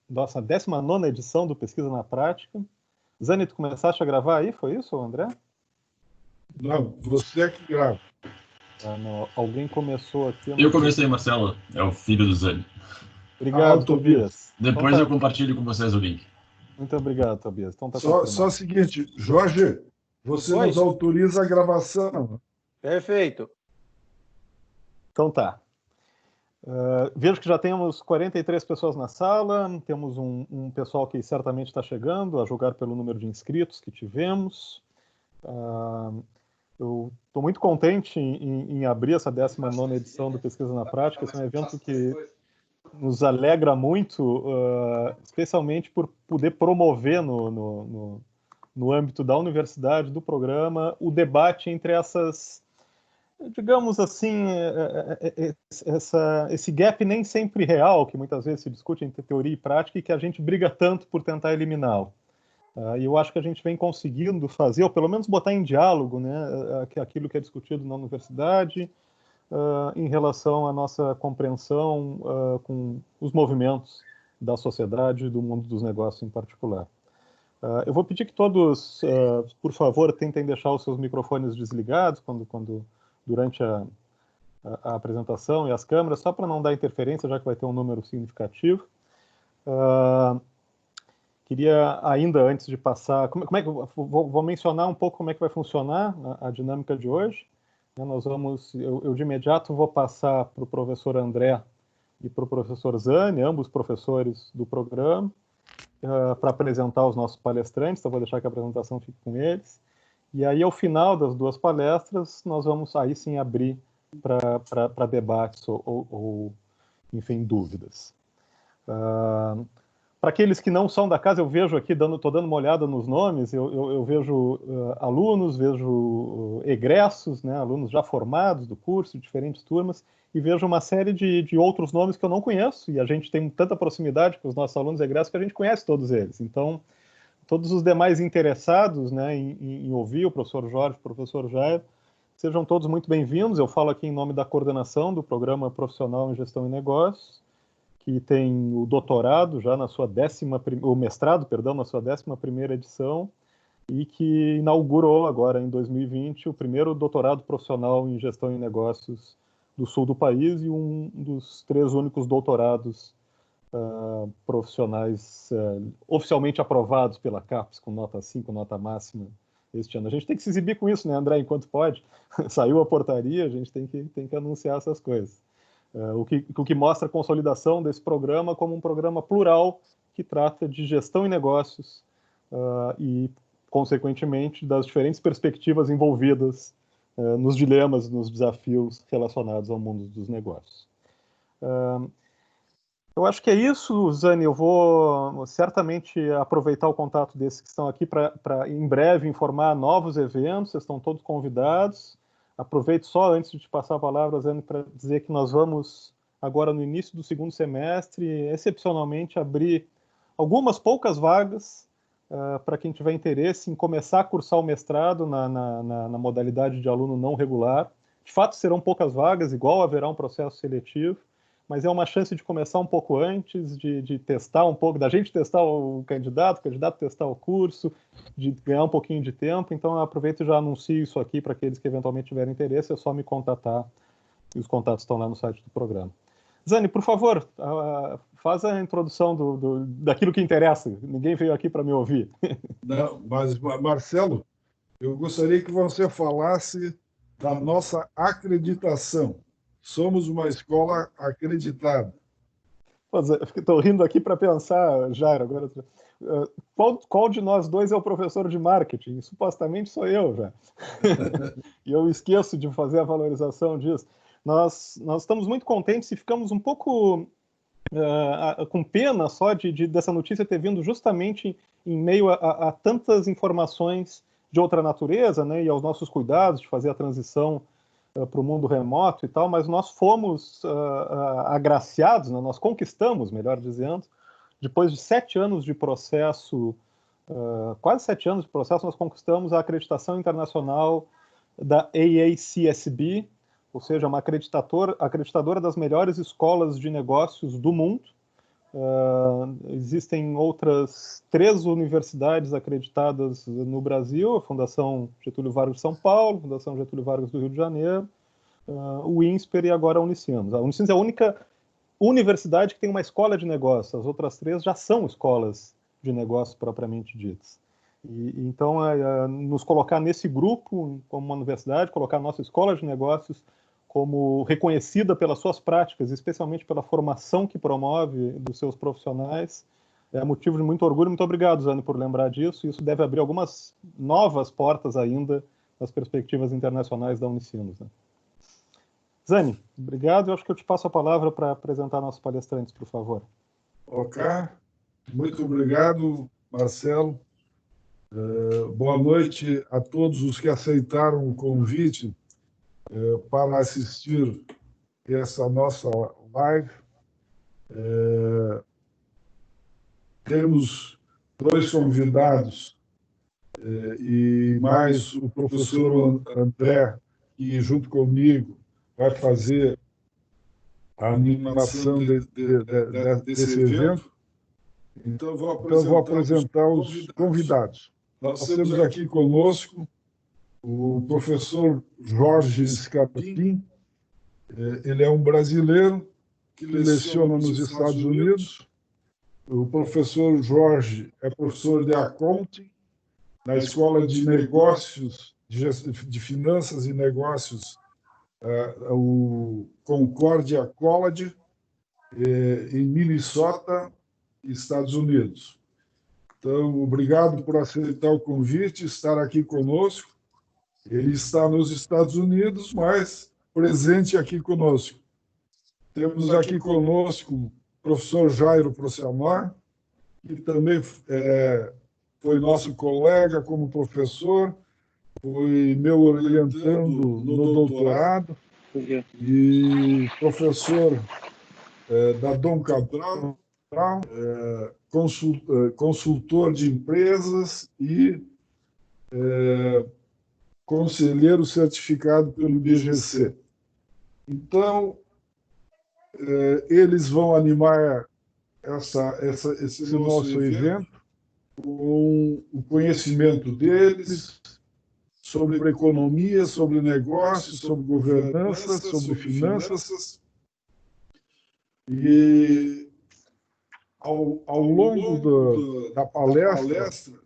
nossa 19ª edição do Pesquisa na Prática. Zani, tu começaste a gravar aí, foi isso, André? Não, você é que grava. Não, alguém começou aqui. Eu comecei, Marcelo. É o filho do Zani. Obrigado, Tobias. Depois eu compartilho com vocês o link. Muito obrigado, Tobias. Então, tá só o seguinte, Jorge, você nos autoriza a gravação. Perfeito. Então tá. Vejo que já temos 43 pessoas na sala, temos um pessoal que certamente está chegando, a julgar pelo número de inscritos que tivemos. Eu estou muito contente em abrir essa 19ª edição do Pesquisa na Prática. Esse é um evento que nos alegra muito, especialmente por poder promover no âmbito da universidade, do programa, o debate entre essas, digamos assim, esse gap nem sempre real, que muitas vezes se discute entre teoria e prática e que a gente briga tanto por tentar eliminá-lo. E eu acho que a gente vem conseguindo fazer, ou pelo menos botar em diálogo, né, aquilo que é discutido na universidade, em relação à nossa compreensão com os movimentos da sociedade e do mundo dos negócios em particular. Eu vou pedir que todos, por favor, tentem deixar os seus microfones desligados durante a apresentação e as câmeras, só para não dar interferência, já que vai ter um número significativo. Queria ainda, antes de passar, como é que vou mencionar um pouco como é que vai funcionar a dinâmica de hoje. Nós vamos, eu de imediato vou passar para o professor André e para o professor Zani, ambos professores do programa, para apresentar os nossos palestrantes. Então vou deixar que a apresentação fique com eles. E aí, ao final das duas palestras, nós vamos aí sim abrir para debates ou, enfim, dúvidas. Para aqueles que não são da casa, eu vejo aqui, estou dando uma olhada nos nomes, eu vejo alunos, vejo egressos, né, alunos já formados do curso, de diferentes turmas, e vejo uma série de outros nomes que eu não conheço, e a gente tem tanta proximidade com os nossos alunos egressos que a gente conhece todos eles. Então, todos os demais interessados, né, em ouvir o professor Jorge, o professor Jair, sejam todos muito bem-vindos. Eu falo aqui em nome da coordenação do Programa Profissional em Gestão e Negócios, que tem o doutorado já na sua o mestrado, perdão, na sua 11ª edição, e que inaugurou agora, em 2020, o primeiro doutorado profissional em Gestão e Negócios do sul do país e um dos 3 únicos doutorados profissionais oficialmente aprovados pela CAPES, com nota 5, nota máxima, este ano. A gente tem que se exibir com isso, né, André, enquanto pode. Saiu a portaria, a gente tem que anunciar essas coisas. O que mostra a consolidação desse programa como um programa plural que trata de gestão e negócios e, consequentemente, das diferentes perspectivas envolvidas nos dilemas, nos desafios relacionados ao mundo dos negócios. Eu acho que é isso, Zani. Eu vou certamente aproveitar o contato desses que estão aqui para em breve informar novos eventos. Vocês estão todos convidados. Aproveito só, antes de te passar a palavra, Zani, para dizer que nós vamos, agora no início do 2º semestre, excepcionalmente abrir algumas poucas vagas para quem tiver interesse em começar a cursar o mestrado na modalidade de aluno não regular. De fato, serão poucas vagas, igual haverá um processo seletivo, mas é uma chance de começar um pouco antes, de testar um pouco, da gente testar o candidato testar o curso, de ganhar um pouquinho de tempo. Então, eu aproveito e já anuncio isso aqui para aqueles que eventualmente tiverem interesse, é só me contatar, e os contatos estão lá no site do programa. Zani, por favor, faz a introdução daquilo que interessa. Ninguém veio aqui para me ouvir. Não, mas, Marcelo, eu gostaria que você falasse da nossa acreditação. Somos uma escola acreditada. Estou rindo aqui para pensar, Jair, agora... Qual de nós dois é o professor de marketing? Supostamente sou eu, já. E eu esqueço de fazer a valorização disso. Nós estamos muito contentes e ficamos um pouco com pena só dessa notícia ter vindo justamente em meio a tantas informações de outra natureza, né, e aos nossos cuidados de fazer a transição para o mundo remoto e tal, mas nós fomos agraciados, né, nós conquistamos, melhor dizendo, depois de 7 anos de processo, quase 7 anos de processo, nós conquistamos a acreditação internacional da AACSB, ou seja, uma acreditadora das melhores escolas de negócios do mundo, Existem outras 3 universidades acreditadas no Brasil, a Fundação Getúlio Vargas de São Paulo, a Fundação Getúlio Vargas do Rio de Janeiro, o INSPER e agora a Unicinos. A Unicinos é a única universidade que tem uma escola de negócios, as outras 3 já são escolas de negócios propriamente ditas. Então, nos colocar nesse grupo como uma universidade, colocar a nossa escola de negócios como reconhecida pelas suas práticas, especialmente pela formação que promove dos seus profissionais, é motivo de muito orgulho. Muito obrigado, Zane, por lembrar disso. Isso deve abrir algumas novas portas ainda nas perspectivas internacionais da Unicinos, né? Zane, obrigado. Eu acho que eu te passo a palavra para apresentar nossos palestrantes, por favor. Ok. Muito obrigado, Marcelo. Boa noite a todos os que aceitaram o convite para assistir essa nossa live. Temos 2 convidados e mais o professor André, que junto comigo vai fazer a animação desse evento. Então, eu vou apresentar os convidados. Nós temos aqui conosco o professor Jorge Scarpim. Ele é um brasileiro que leciona nos Estados Unidos. O professor Jorge é professor de accounting na Escola de Negócios, de Finanças e Negócios, o Concordia College, em Minnesota, Estados Unidos. Então, obrigado por aceitar o convite, estar aqui conosco. Ele está nos Estados Unidos, mas presente aqui conosco. Temos aqui conosco o professor Jairo Prochamar, que também foi nosso colega como professor, foi meu orientando no doutorado e professor da Dom Cabral, consultor de empresas e conselheiro certificado pelo IBGC. Então, eles vão animar esse nosso evento com o conhecimento deles sobre economia, sobre negócios, sobre governança, sobre finanças. E ao longo da palestra,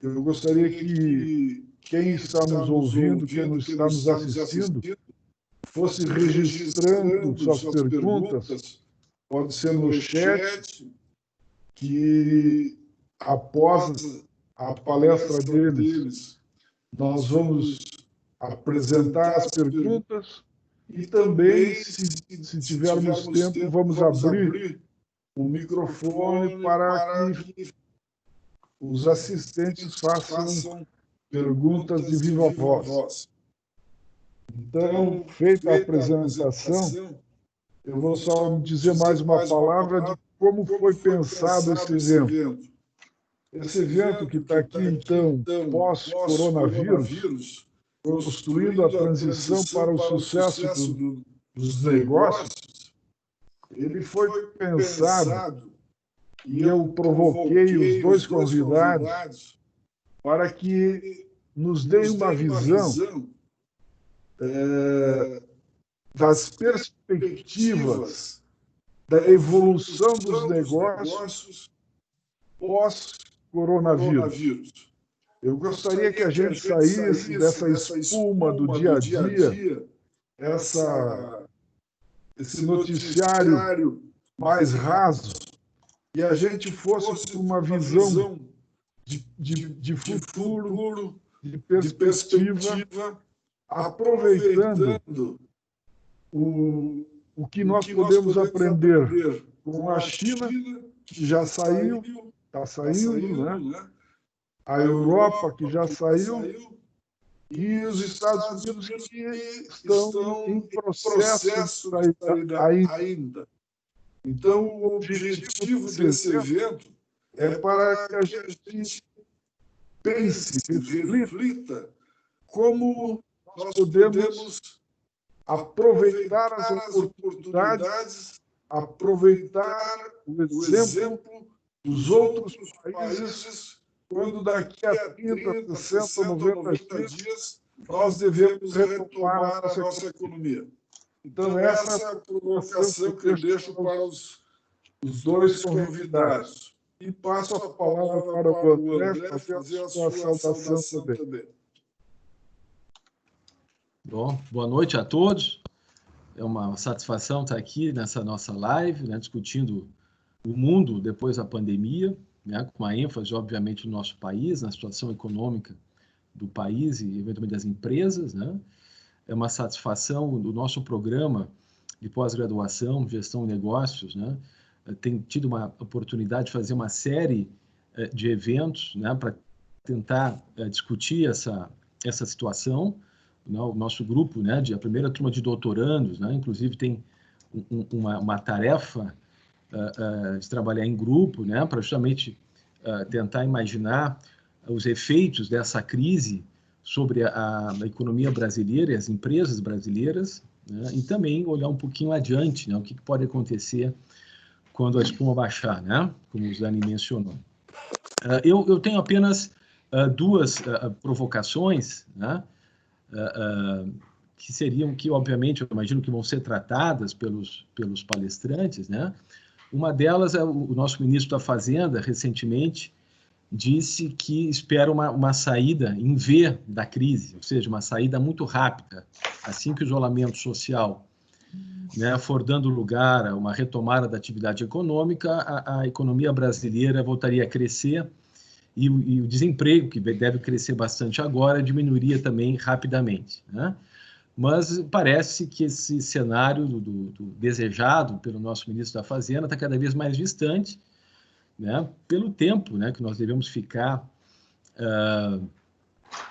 eu gostaria que quem está nos ouvindo, quem está nos assistindo, fosse registrando suas perguntas, pode ser no chat, que após a palestra deles, nós vamos apresentar as perguntas e também, se tivermos tempo, vamos abrir o microfone para que os assistentes façam perguntas de viva voz. Então, feita a apresentação, eu vou só dizer mais uma palavra de como foi pensado esse evento. Esse evento que está aqui, então, pós-coronavírus, construindo a transição para o sucesso dos negócios, ele foi pensado, e eu provoquei os 2 convidados para que nos deem uma visão das perspectivas da evolução dos negócios pós-coronavírus. Eu gostaria que a gente saísse dessa espuma do dia a dia, esse noticiário mais raso, e a gente fosse para uma visão de futuro, de perspectiva, aproveitando o que nós podemos aprender com a China, que já saiu, está saindo, né? A Europa, que já saiu, e os Estados Unidos, que estão em processo ainda. Então, o objetivo desse evento é para que a gente pense, reflita como nós podemos aproveitar as oportunidades aproveitar o exemplo dos outros países quando daqui a 30, 60, 90 dias nós devemos retomar a nossa economia. Então, essa é a provocação que eu deixo para os dois convidados. E passo a palavra para o André fazer a sua saudação também. Bom, boa noite a todos. É uma satisfação estar aqui nessa nossa live, né, discutindo o mundo depois da pandemia, né, com uma ênfase, obviamente, no nosso país, na situação econômica do país e, eventualmente, das empresas, né? É uma satisfação do nosso programa de pós-graduação, gestão de negócios, né? Tem tido uma oportunidade de fazer uma série de eventos, né, para tentar discutir essa situação. O nosso grupo, né, a primeira turma de doutorandos, né, inclusive tem uma tarefa de trabalhar em grupo, né, para justamente tentar imaginar os efeitos dessa crise sobre a economia brasileira e as empresas brasileiras, né, e também olhar um pouquinho adiante, né, o que pode acontecer quando a espuma baixar, né, como o Zani mencionou. Eu tenho apenas duas provocações, né, que seriam, que obviamente eu imagino que vão ser tratadas pelos palestrantes, né? Uma delas é o nosso ministro da Fazenda, recentemente, disse que espera uma saída em V da crise, ou seja, uma saída muito rápida, assim que o isolamento social, né, for dando lugar a uma retomada da atividade econômica, a economia brasileira voltaria a crescer e o desemprego, que deve crescer bastante agora, diminuiria também rapidamente, né? Mas parece que esse cenário do desejado pelo nosso ministro da Fazenda está cada vez mais distante, né, pelo tempo, né, que nós devemos ficar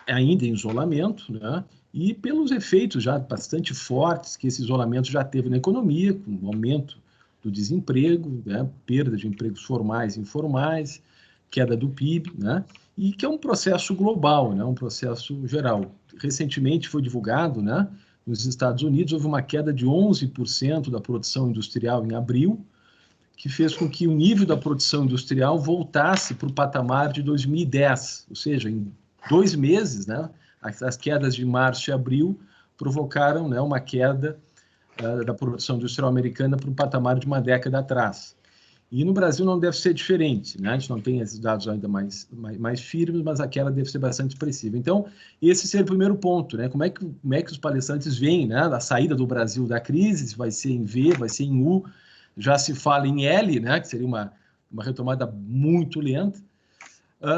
ainda em isolamento, né, e pelos efeitos já bastante fortes que esse isolamento já teve na economia, com o aumento do desemprego, né, perda de empregos formais e informais, queda do PIB, né, e que é um processo global, né, um processo geral. Recentemente foi divulgado, né, nos Estados Unidos houve uma queda de 11% da produção industrial em abril, que fez com que o nível da produção industrial voltasse para o patamar de 2010, ou seja, em 2 meses, né, as quedas de março e abril provocaram, né, uma queda da produção industrial americana para um patamar de uma década atrás. E no Brasil não deve ser diferente, né? A gente não tem esses dados ainda mais firmes, mas a queda deve ser bastante expressiva. Então, esse seria o primeiro ponto, né? Como é que os palestrantes veem, né, a saída do Brasil da crise? Se vai ser em V, vai ser em U, já se fala em L, né, que seria uma retomada muito lenta.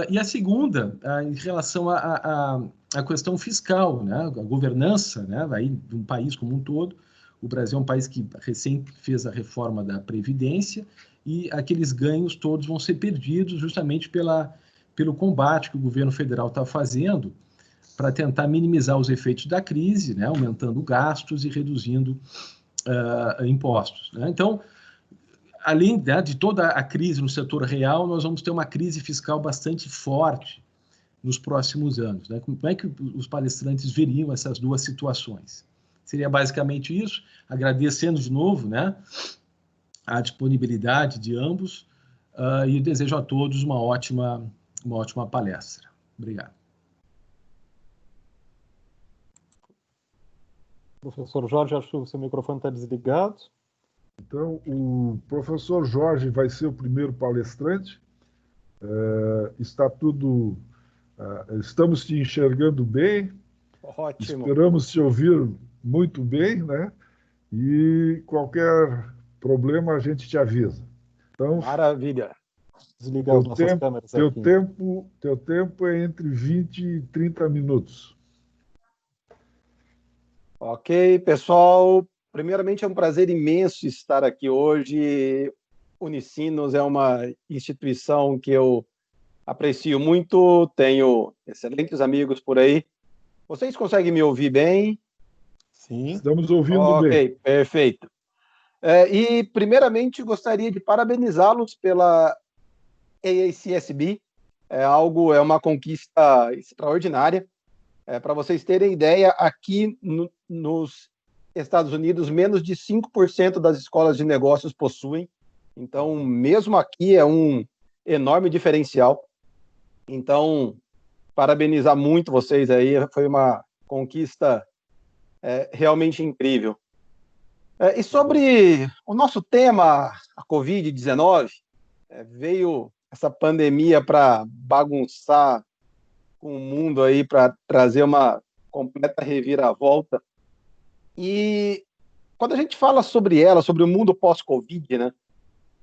E a segunda, em relação à questão fiscal, né, a governança, né, aí de um país como um todo. O Brasil é um país que recém fez a reforma da Previdência e aqueles ganhos todos vão ser perdidos justamente pelo combate que o governo federal está fazendo para tentar minimizar os efeitos da crise, né, aumentando gastos e reduzindo impostos, né? Então, além, né, de toda a crise no setor real, nós vamos ter uma crise fiscal bastante forte nos próximos anos, né? Como é que os palestrantes veriam essas duas situações? Seria basicamente isso, agradecendo de novo, né, a disponibilidade de ambos e desejo a todos uma ótima palestra. Obrigado. Professor Jorge, acho que o seu microfone está desligado. Então, o professor Jorge vai ser o primeiro palestrante. Está tudo... estamos te enxergando bem. Ótimo. Esperamos te ouvir muito bem, né? E qualquer problema a gente te avisa. Então, maravilha. Desligar as nossas câmeras aqui. Teu tempo é entre 20 e 30 minutos. Ok, pessoal. Primeiramente, é um prazer imenso estar aqui hoje. Unicinos é uma instituição que eu aprecio muito, tenho excelentes amigos por aí. Vocês conseguem me ouvir bem? Sim. Estamos ouvindo bem. Ok, perfeito. E, primeiramente, gostaria de parabenizá-los pela AACSB. É uma conquista extraordinária. Para vocês terem ideia, aqui nos Estados Unidos, menos de 5% das escolas de negócios possuem. Então, mesmo aqui é um enorme diferencial. Então, parabenizar muito vocês aí, foi uma conquista realmente incrível. E sobre o nosso tema, a Covid-19, veio essa pandemia para bagunçar com o mundo aí, para trazer uma completa reviravolta. E quando a gente fala sobre ela, sobre o mundo pós-Covid, né,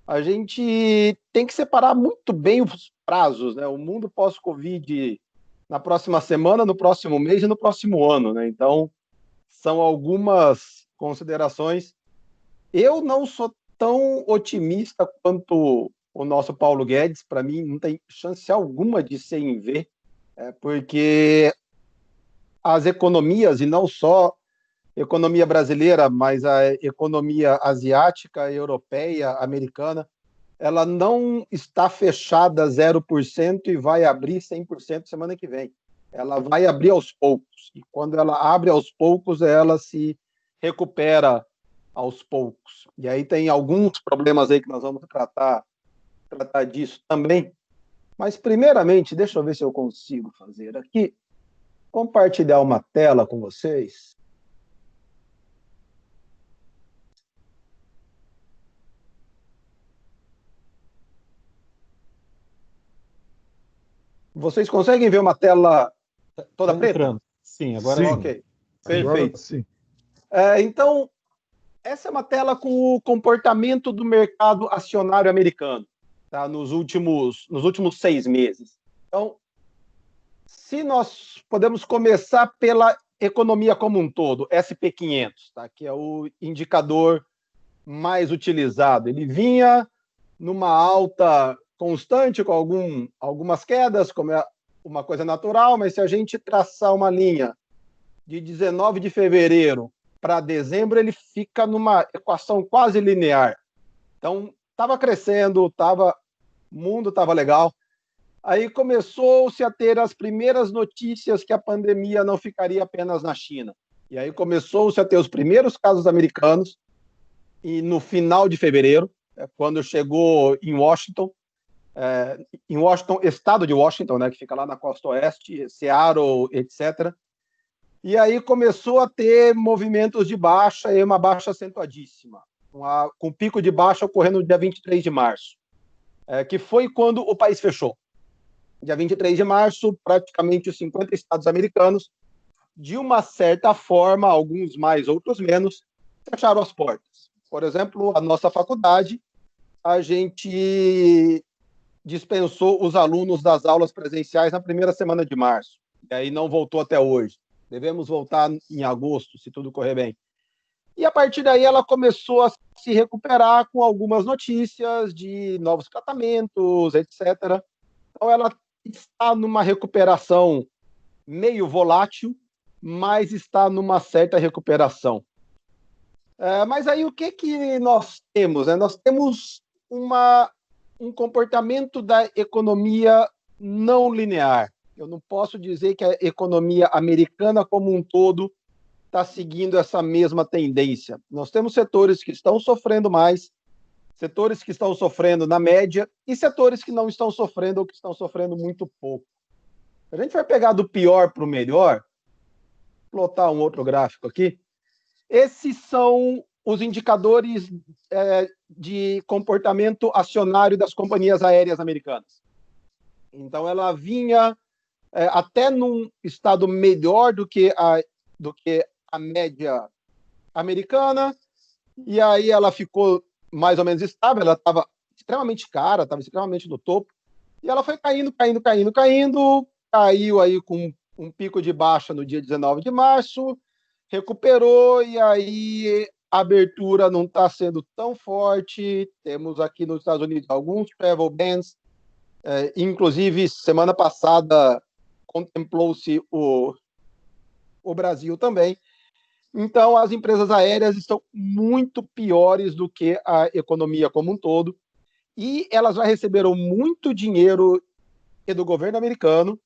a gente tem que separar muito bem os prazos, né? O mundo pós-Covid na próxima semana, no próximo mês e no próximo ano, né? Então, são algumas considerações. Eu não sou tão otimista quanto o nosso Paulo Guedes. Para mim, não tem chance alguma de ser em V, porque as economias, e não só a economia brasileira, mas a economia asiática, europeia, americana, ela não está fechada 0% e vai abrir 100% semana que vem. Ela vai abrir aos poucos. E quando ela abre aos poucos, ela se recupera aos poucos. E aí tem alguns problemas aí que nós vamos tratar disso também. Mas, primeiramente, deixa eu ver se eu consigo fazer aqui, compartilhar uma tela com vocês. Vocês conseguem ver uma tela toda preta? Entrando. Sim, agora Sim. Ok, perfeito. Agora, sim. Então, essa é uma tela com o comportamento do mercado acionário americano, tá? Nos últimos 6 meses. Então, se nós podemos começar pela economia como um todo, SP500, tá? Que é o indicador mais utilizado. Ele vinha numa alta constante, com algumas quedas, como é uma coisa natural, mas se a gente traçar uma linha de 19 de fevereiro para dezembro, ele fica numa equação quase linear. Então, estava crescendo, o mundo estava legal. Aí começou-se a ter as primeiras notícias que a pandemia não ficaria apenas na China. E aí começou-se a ter os primeiros casos americanos, e no final de fevereiro, quando chegou em Washington, estado de Washington, né, que fica lá na costa oeste, Seattle, etc. E aí começou a ter movimentos de baixa, e uma baixa acentuadíssima, com pico de baixa ocorrendo no dia 23 de março, que foi quando o país fechou. Dia 23 de março, praticamente os 50 estados americanos, de uma certa forma, alguns mais, outros menos, fecharam as portas. Por exemplo, a nossa faculdade, a gente dispensou os alunos das aulas presenciais na primeira semana de março, e aí não voltou até hoje. Devemos voltar em agosto, se tudo correr bem. E a partir daí ela começou a se recuperar com algumas notícias de novos tratamentos, etc. Então ela está numa recuperação meio volátil, mas está numa certa recuperação. Mas aí o que nós temos? Nós temos um comportamento da economia não linear. Eu não posso dizer que a economia americana como um todo está seguindo essa mesma tendência. Nós temos setores que estão sofrendo mais, setores que estão sofrendo na média e setores que não estão sofrendo ou que estão sofrendo muito pouco. A gente vai pegar do pior para o melhor, plotar um outro gráfico aqui. Esses são os indicadores de comportamento acionário das companhias aéreas americanas. Então, ela vinha até num estado melhor do que a média americana, e aí ela ficou mais ou menos estável, ela estava extremamente cara, estava extremamente no topo, e ela foi caindo, caiu aí com um pico de baixa no dia 19 de março, recuperou, e aí a abertura não está sendo tão forte. Temos aqui nos Estados Unidos alguns travel bans, inclusive semana passada contemplou-se o Brasil também. Então, as empresas aéreas estão muito piores do que a economia como um todo, e elas já receberam muito dinheiro do governo americano,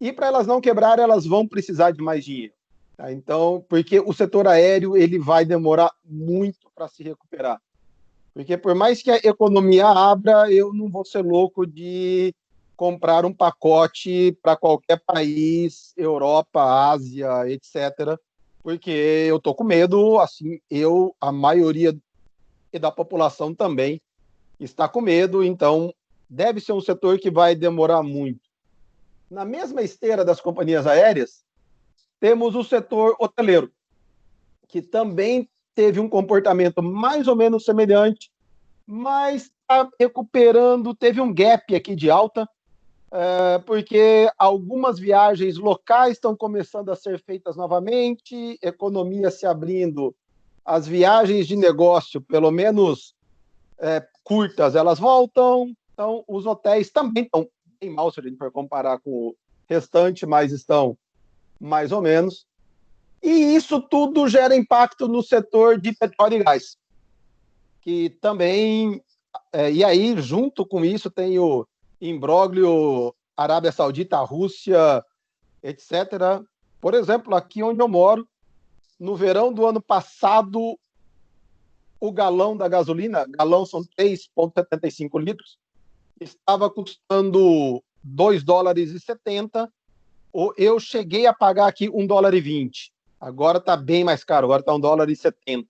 e para elas não quebrarem, elas vão precisar de mais dinheiro. Tá? Então, porque o setor aéreo ele vai demorar muito para se recuperar. Porque por mais que a economia abra, eu não vou ser louco de comprar um pacote para qualquer país, Europa, Ásia, etc., porque eu estou com medo, assim, a maioria da população também está com medo, então deve ser um setor que vai demorar muito. Na mesma esteira das companhias aéreas, temos o setor hoteleiro, que também teve um comportamento mais ou menos semelhante, mas está recuperando, teve um gap aqui de alta, porque algumas viagens locais estão começando a ser feitas novamente, economia se abrindo, as viagens de negócio, pelo menos curtas, elas voltam, então os hotéis também estão bem mal, se a gente for comparar com o restante, mas estão mais ou menos. E isso tudo gera impacto no setor de petróleo e gás, que também, e aí junto com isso tem o imbróglio Arábia Saudita, Rússia, etc. Por exemplo, aqui onde eu moro, no verão do ano passado, o galão da gasolina, galão são 3,75 litros, estava custando $2,70. Eu cheguei a pagar aqui $1,20. Agora está bem mais caro, agora está $1,70.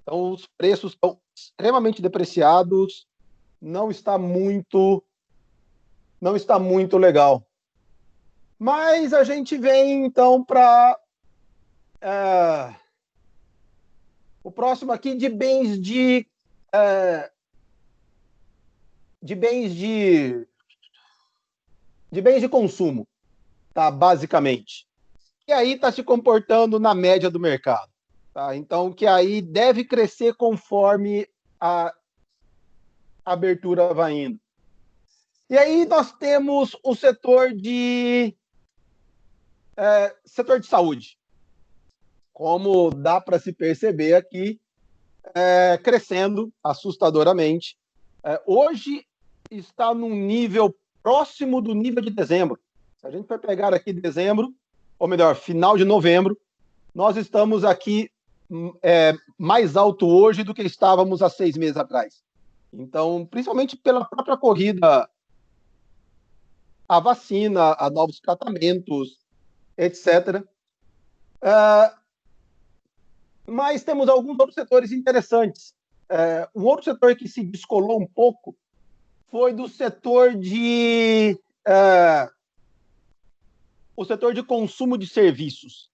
Então os preços estão extremamente depreciados, não está muito legal. Mas a gente vem então para o próximo aqui de bens de consumo, tá? Basicamente. E aí está se comportando na média do mercado. Tá? Então, que aí deve crescer conforme a abertura vai indo. E aí nós temos o setor de saúde. Como dá para se perceber aqui, crescendo assustadoramente. Hoje está num nível próximo do nível de dezembro. Se a gente for pegar aqui dezembro, ou melhor, final de novembro, nós estamos aqui mais alto hoje do que estávamos há 6 meses atrás. Então, principalmente pela própria corrida à vacina, a novos tratamentos, etc. Mas temos alguns outros setores interessantes. Um outro setor que se descolou um pouco foi do setor de o setor de consumo de serviços.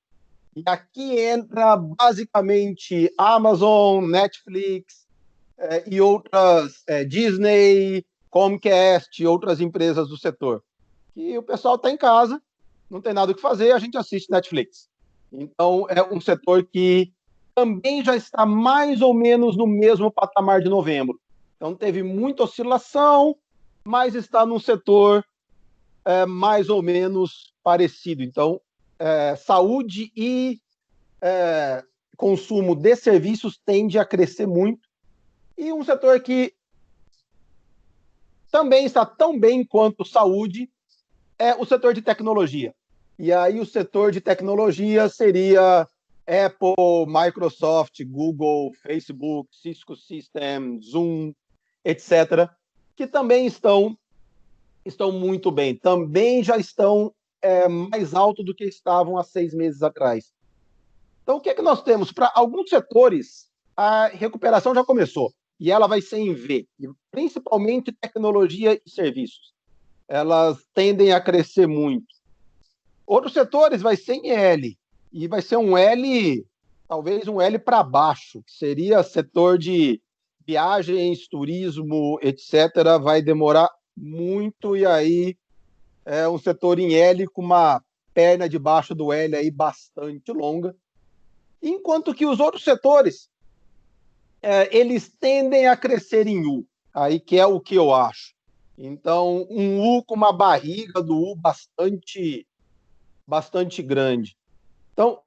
E aqui entra basicamente Amazon, Netflix e outras, Disney, Comcast e outras empresas do setor. E o pessoal está em casa, não tem nada o que fazer, a gente assiste Netflix. Então, é um setor que também já está mais ou menos no mesmo patamar de novembro. Então, teve muita oscilação, mas está num setor mais ou menos parecido. Então, saúde e consumo de serviços tende a crescer muito. E um setor que também está tão bem quanto saúde é o setor de tecnologia. E aí o setor de tecnologia seria Apple, Microsoft, Google, Facebook, Cisco Systems, Zoom, etc., que também estão muito bem. Também já estão mais alto do que estavam há 6 meses atrás. Então, o que é que nós temos? Para alguns setores, a recuperação já começou, e ela vai ser em V, principalmente tecnologia e serviços. Elas tendem a crescer muito. Outros setores vai ser em L, e vai ser um L, talvez um L para baixo, que seria setor de viagens, turismo, etc., vai demorar muito, e aí é um setor em L com uma perna debaixo do L aí bastante longa. Enquanto que os outros setores, eles tendem a crescer em U, aí que é o que eu acho. Então, um U com uma barriga do U bastante grande. Então,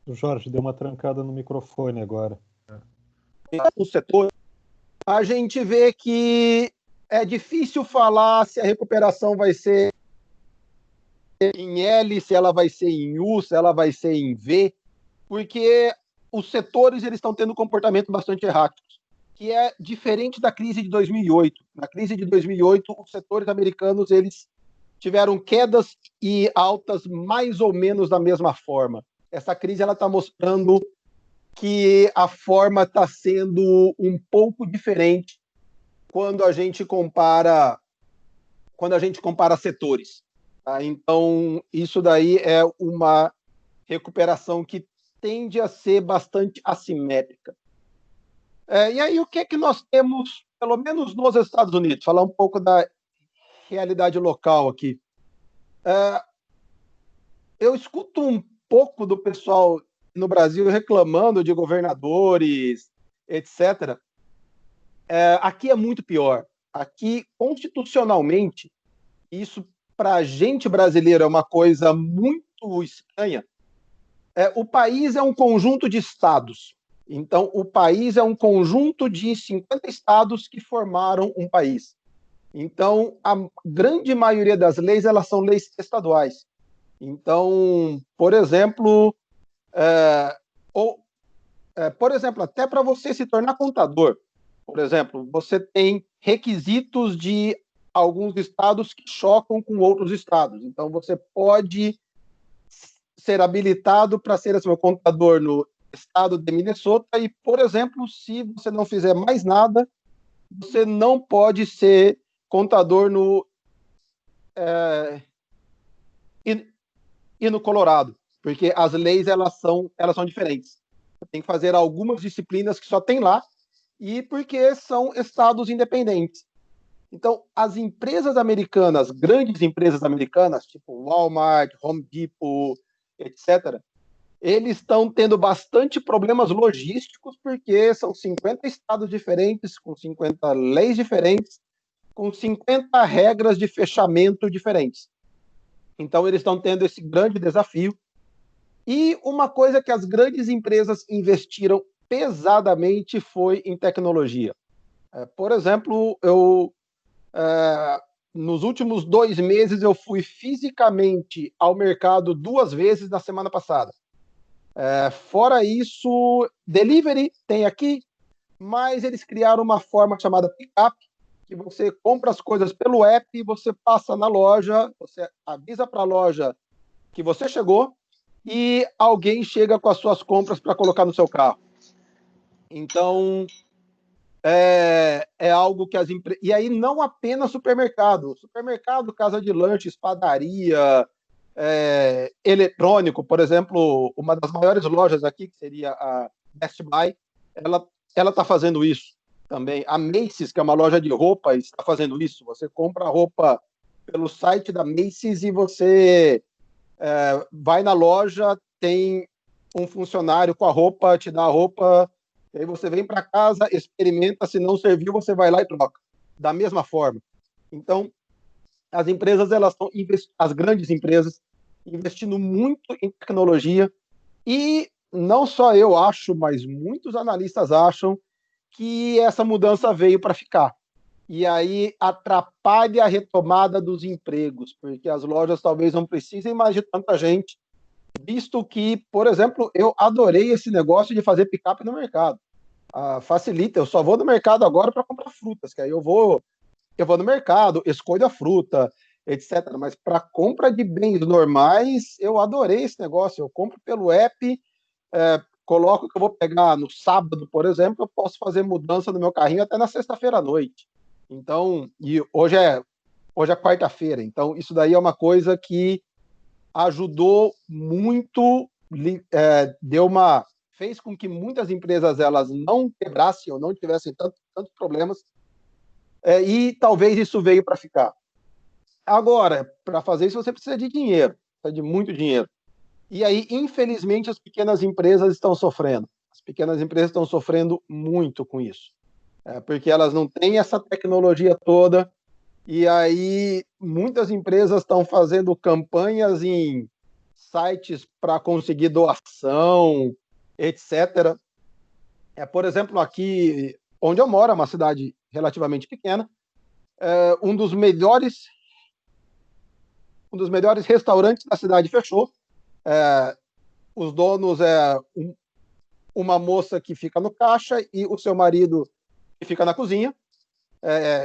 O Jorge deu uma trancada no microfone agora. o setor a gente vê que é difícil falar se a recuperação vai ser em L, se ela vai ser em U, se ela vai ser em V, porque os setores eles estão tendo um comportamento bastante errático, que é diferente da crise de 2008. Na crise de 2008, os setores americanos eles tiveram quedas e altas mais ou menos da mesma forma. Essa crise ela está mostrando que a forma está sendo um pouco diferente quando a gente compara setores. Tá? Então, isso daí é uma recuperação que tende a ser bastante assimétrica. E aí, o que é que nós temos, pelo menos nos Estados Unidos? Falar um pouco da realidade local aqui. Eu escuto um pouco do pessoal no Brasil reclamando de governadores, etc. Aqui é muito pior. Aqui, constitucionalmente, isso para a gente brasileiro é uma coisa muito estranha. O país é um conjunto de estados. Então, o país é um conjunto de 50 estados que formaram um país. Então, a grande maioria das leis, elas são leis estaduais. Então, por exemplo, até para você se tornar contador, por exemplo, você tem requisitos de alguns estados que chocam com outros estados. Então, você pode ser habilitado para ser assim, contador no estado de Minnesota e, por exemplo, se você não fizer mais nada, você não pode ser contador e no Colorado, porque as leis elas são diferentes. Você tem que fazer algumas disciplinas que só tem lá e porque são estados independentes. Então, as empresas americanas, grandes empresas americanas, tipo Walmart, Home Depot, etc., eles estão tendo bastante problemas logísticos porque são 50 estados diferentes, com 50 leis diferentes, com 50 regras de fechamento diferentes. Então, eles estão tendo esse grande desafio. E uma coisa que as grandes empresas investiram pesadamente foi em tecnologia. Por exemplo, nos últimos 2 meses, eu fui fisicamente ao mercado 2 vezes na semana passada. Fora isso, delivery tem aqui, mas eles criaram uma forma chamada pick-up, que você compra as coisas pelo app, você passa na loja, você avisa para a loja que você chegou e alguém chega com as suas compras para colocar no seu carro. Então, é algo que as empresas... E aí não apenas supermercado, casa de lanches, padaria, eletrônico, por exemplo, uma das maiores lojas aqui, que seria a Best Buy, ela está fazendo isso também. A Macy's, que é uma loja de roupa, está fazendo isso. Você compra roupa pelo site da Macy's e você vai na loja, tem um funcionário com a roupa, te dá a roupa, e aí você vem para casa, experimenta, se não serviu, você vai lá e troca. Da mesma forma. Então, as empresas, as grandes empresas, investindo muito em tecnologia, e não só eu acho, mas muitos analistas acham que essa mudança veio para ficar. E aí atrapalha a retomada dos empregos, porque as lojas talvez não precisem mais de tanta gente, visto que, por exemplo, eu adorei esse negócio de fazer pick-up no mercado. Facilita, eu só vou no mercado agora para comprar frutas, que aí eu vou no mercado, escolho a fruta, etc. Mas para compra de bens normais, eu adorei esse negócio. Eu compro pelo app, coloco que eu vou pegar no sábado, por exemplo, eu posso fazer mudança no meu carrinho até na sexta-feira à noite. Então, e hoje é quarta-feira, então isso daí é uma coisa que ajudou muito, fez com que muitas empresas elas não quebrassem ou não tivessem tantos problemas, e talvez isso veio para ficar. Agora, para fazer isso você precisa de dinheiro, precisa de muito dinheiro. E aí, infelizmente, as pequenas empresas estão sofrendo. As pequenas empresas estão sofrendo muito com isso. Porque elas não têm essa tecnologia toda, e aí muitas empresas estão fazendo campanhas em sites para conseguir doação, etc. Por exemplo, aqui onde eu moro, é uma cidade relativamente pequena, um dos melhores restaurantes da cidade fechou. Os donos uma moça que fica no caixa e o seu marido que fica na cozinha.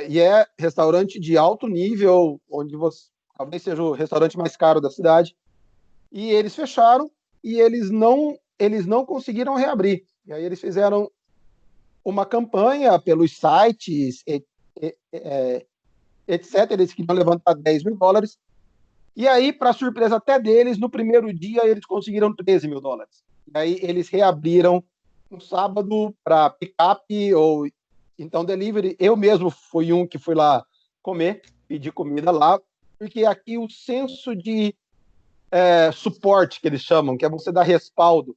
E é restaurante de alto nível, onde talvez seja o restaurante mais caro da cidade. E eles fecharam e eles não conseguiram reabrir. E aí eles fizeram uma campanha pelos sites, etc. Eles queriam levantar $10 mil. E aí, para surpresa até deles, no primeiro dia eles conseguiram $13 mil. E aí eles reabriram no sábado para pick-up ou então delivery. Eu mesmo fui um que fui lá comer, pedir comida lá, porque aqui o senso de suporte, que eles chamam, que é você dar respaldo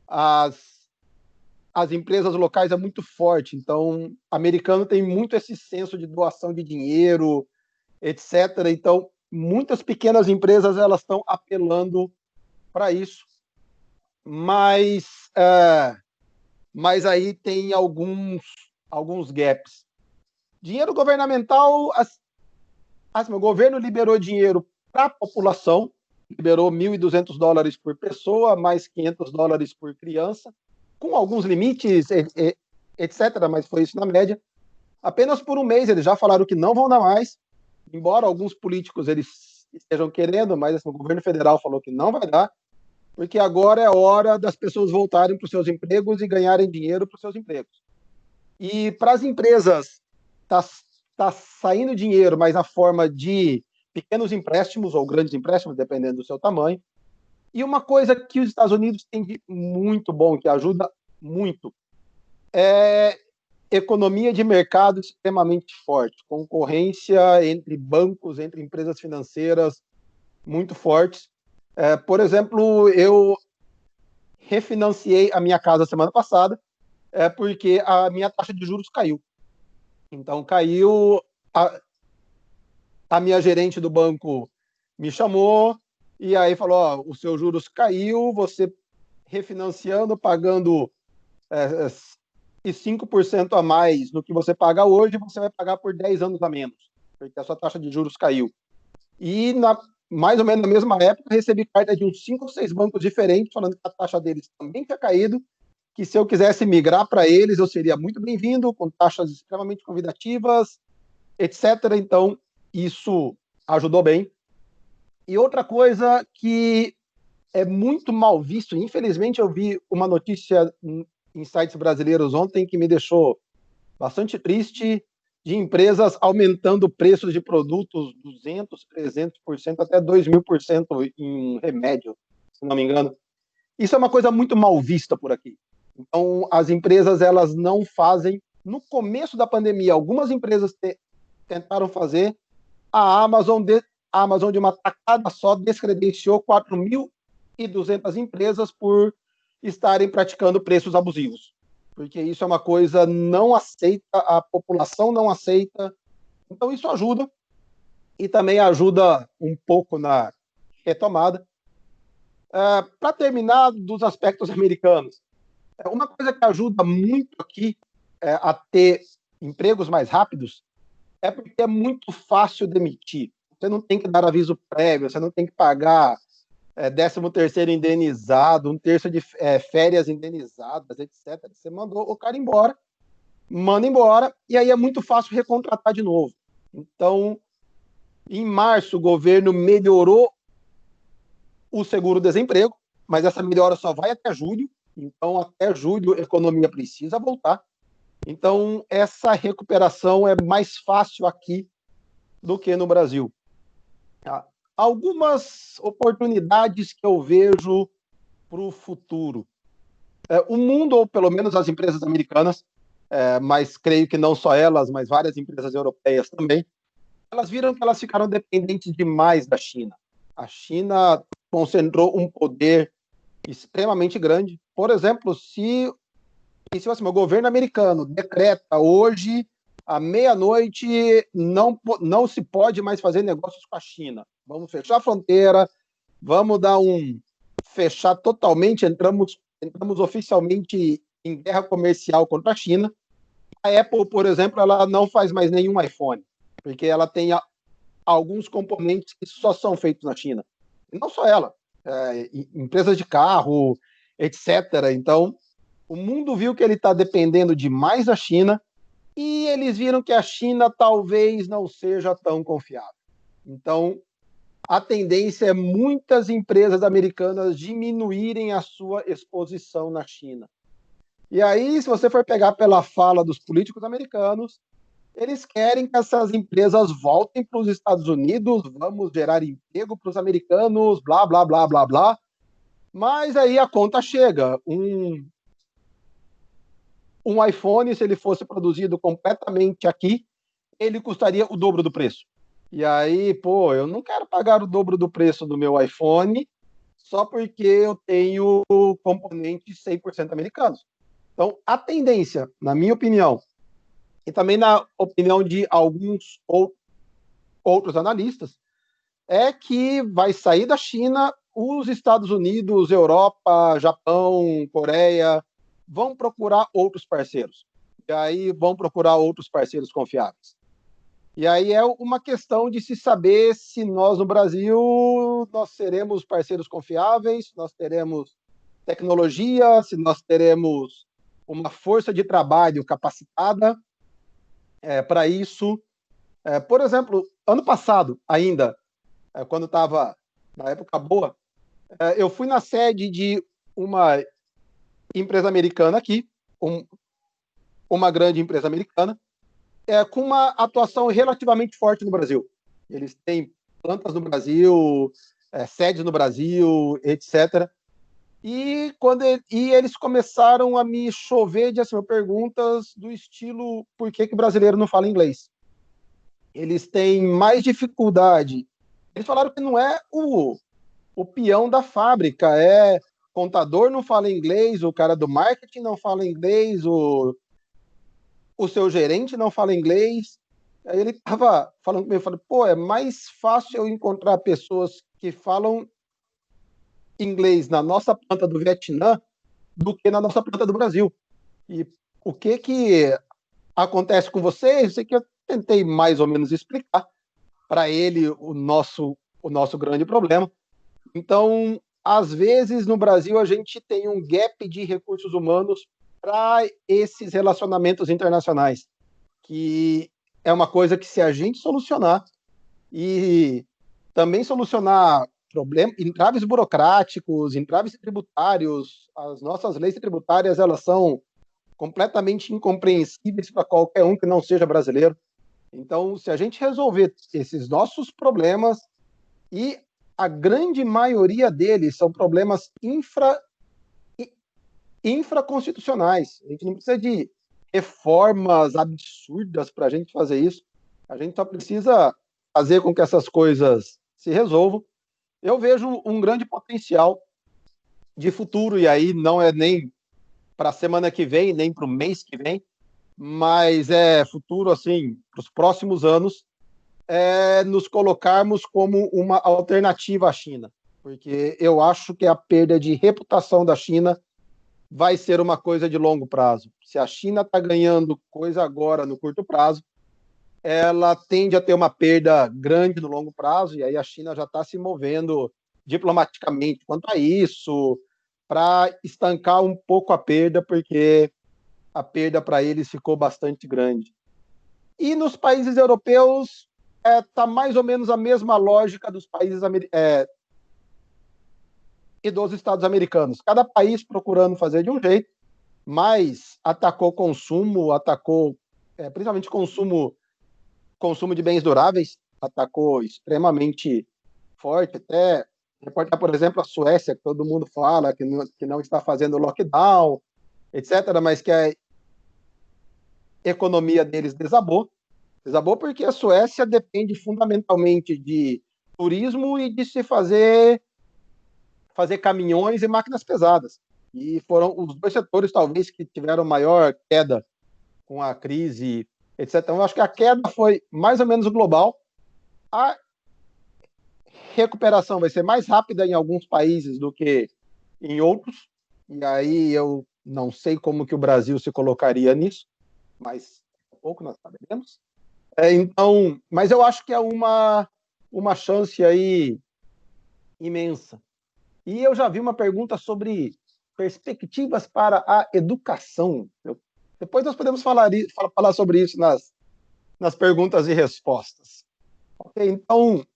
às empresas locais, é muito forte. Então, americano tem muito esse senso de doação de dinheiro, etc. Então, muitas pequenas empresas elas estão apelando para isso, mas aí tem alguns gaps. Dinheiro governamental, o governo liberou dinheiro para a população, liberou $1.200 por pessoa, mais $500 por criança, com alguns limites, etc., mas foi isso na média. Apenas por um mês, eles já falaram que não vão dar mais, embora alguns políticos eles estejam querendo, mas o governo federal falou que não vai dar, porque agora é a hora das pessoas voltarem para os seus empregos e ganharem dinheiro para os seus empregos. E para as empresas tá saindo dinheiro, mas na forma de pequenos empréstimos ou grandes empréstimos, dependendo do seu tamanho. E uma coisa que os Estados Unidos têm de muito bom, que ajuda muito, é economia de mercado extremamente forte, concorrência entre bancos, entre empresas financeiras muito fortes. Por exemplo, eu refinanciei a minha casa semana passada, porque a minha taxa de juros caiu. Então, caiu, a minha gerente do banco me chamou e aí falou, os seus juros caiu, você refinanciando, pagando 5% a mais no que você paga hoje, você vai pagar por 10 anos a menos, porque a sua taxa de juros caiu. E, mais ou menos na mesma época, recebi carta de uns 5 ou 6 bancos diferentes, falando que a taxa deles também tinha caído, que se eu quisesse migrar para eles, eu seria muito bem-vindo, com taxas extremamente convidativas, etc. Então, isso ajudou bem. E outra coisa que é muito mal visto, infelizmente eu vi uma notícia em sites brasileiros ontem que me deixou bastante triste, de empresas aumentando preços de produtos 200%, 300%, até 2.000% em remédio, se não me engano. Isso é uma coisa muito mal vista por aqui. Então, as empresas elas não fazem. No começo da pandemia, algumas empresas tentaram fazer. A Amazon, de uma tacada só, descredenciou 4.200 empresas por estarem praticando preços abusivos. Porque isso é uma coisa não aceita, a população não aceita. Então, isso ajuda. E também ajuda um pouco na retomada. Para terminar, dos aspectos americanos, uma coisa que ajuda muito aqui a ter empregos mais rápidos é porque é muito fácil demitir. Você não tem que dar aviso prévio, você não tem que pagar 13º indenizado, 1/3 de férias indenizadas, etc. Você mandou o cara embora, manda embora, e aí é muito fácil recontratar de novo. Então, em março, o governo melhorou o seguro-desemprego, mas essa melhora só vai até julho. Então, até julho, a economia precisa voltar. Então, essa recuperação é mais fácil aqui do que no Brasil. Algumas oportunidades que eu vejo para o futuro. O mundo, ou pelo menos as empresas americanas, mas creio que não só elas, mas várias empresas europeias também, elas viram que elas ficaram dependentes demais da China. A China concentrou um poder extremamente grande. Por exemplo, se o governo americano decreta hoje, à meia-noite, não se pode mais fazer negócios com a China. Vamos fechar a fronteira, vamos fechar totalmente, entramos oficialmente em guerra comercial contra a China. A Apple, por exemplo, ela não faz mais nenhum iPhone, porque ela tem alguns componentes que só são feitos na China. E não só ela, empresas de carro, etc. Então, o mundo viu que ele está dependendo demais da China e eles viram que a China talvez não seja tão confiável. Então, a tendência é muitas empresas americanas diminuírem a sua exposição na China. E aí, se você for pegar pela fala dos políticos americanos, eles querem que essas empresas voltem para os Estados Unidos, vamos gerar emprego para os americanos, blá, blá, blá, blá, blá. Mas aí a conta chega. Um iPhone, se ele fosse produzido completamente aqui, ele custaria o dobro do preço. E aí, pô, eu não quero pagar o dobro do preço do meu iPhone só porque eu tenho componentes 100% americanos. Então, a tendência, na minha opinião, e também na opinião de alguns outros analistas, é que vai sair da China, os Estados Unidos, Europa, Japão, Coreia, vão procurar outros parceiros. E aí vão procurar outros parceiros confiáveis. E aí é uma questão de se saber se nós, no Brasil, nós seremos parceiros confiáveis, nós teremos tecnologia, se nós teremos uma força de trabalho capacitada para isso. Por exemplo, ano passado ainda, quando estava na época boa, eu fui na sede de uma empresa americana aqui, uma grande empresa americana, com uma atuação relativamente forte no Brasil. Eles têm plantas no Brasil, sedes no Brasil, etc. E eles começaram a me chover de perguntas do estilo: por que o brasileiro não fala inglês? Eles têm mais dificuldade. Eles falaram que não é o peão da fábrica, contador não fala inglês, o cara do marketing não fala inglês, o seu gerente não fala inglês. Aí ele estava falando comigo, eu falei, pô, é mais fácil eu encontrar pessoas que falam inglês na nossa planta do Vietnã do que na nossa planta do Brasil. E o que acontece com vocês? Isso que eu tentei mais ou menos explicar para ele o nosso grande problema. Então, às vezes, no Brasil, a gente tem um gap de recursos humanos para esses relacionamentos internacionais, que é uma coisa que, se a gente solucionar e também solucionar entraves burocráticos, entraves tributários, as nossas leis tributárias, elas são completamente incompreensíveis para qualquer um que não seja brasileiro. Então, se a gente resolver esses nossos problemas, e a grande maioria deles são problemas infraconstitucionais, a gente não precisa de reformas absurdas para a gente fazer isso, a gente só precisa fazer com que essas coisas se resolvam. Eu vejo um grande potencial de futuro, e aí não é nem para a semana que vem, nem para o mês que vem, mas é futuro, assim, para os próximos anos, nos colocarmos como uma alternativa à China, porque eu acho que a perda de reputação da China vai ser uma coisa de longo prazo. Se a China está ganhando coisa agora no curto prazo, ela tende a ter uma perda grande no longo prazo, e aí a China já está se movendo diplomaticamente quanto a isso, para estancar um pouco a perda, porque a perda para eles ficou bastante grande. E nos países europeus está mais ou menos a mesma lógica dos países e dos Estados americanos. Cada país procurando fazer de um jeito, mas atacou consumo, atacou principalmente consumo de bens duráveis, atacou extremamente forte. Até reportar, por exemplo, a Suécia, que todo mundo fala que não está fazendo lockdown, etc., mas que a economia deles desabou porque a Suécia depende fundamentalmente de turismo e de se fazer caminhões e máquinas pesadas. E foram os dois setores, talvez, que tiveram maior queda com a crise, etc. Então, eu acho que a queda foi mais ou menos global. A recuperação vai ser mais rápida em alguns países do que em outros. E aí eu não sei como que o Brasil se colocaria nisso. mas pouco nós saberemos. Então, mas eu acho que é uma chance aí imensa. E eu já vi uma pergunta sobre perspectivas para a educação. Depois nós podemos falar sobre isso nas perguntas e respostas. Ok, então,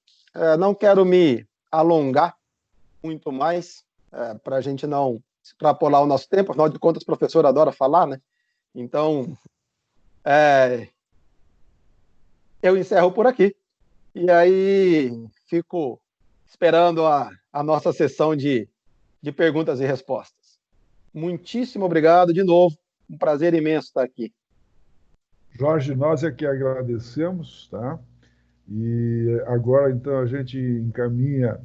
não quero me alongar muito mais, para a gente não extrapolar o nosso tempo, afinal de contas, o professor adora falar, né? Então, eu encerro por aqui. E aí, fico esperando a nossa sessão de perguntas e respostas. Muitíssimo obrigado de novo. Um prazer imenso estar aqui. Jorge, nós é que agradecemos, tá? E agora, então, a gente encaminha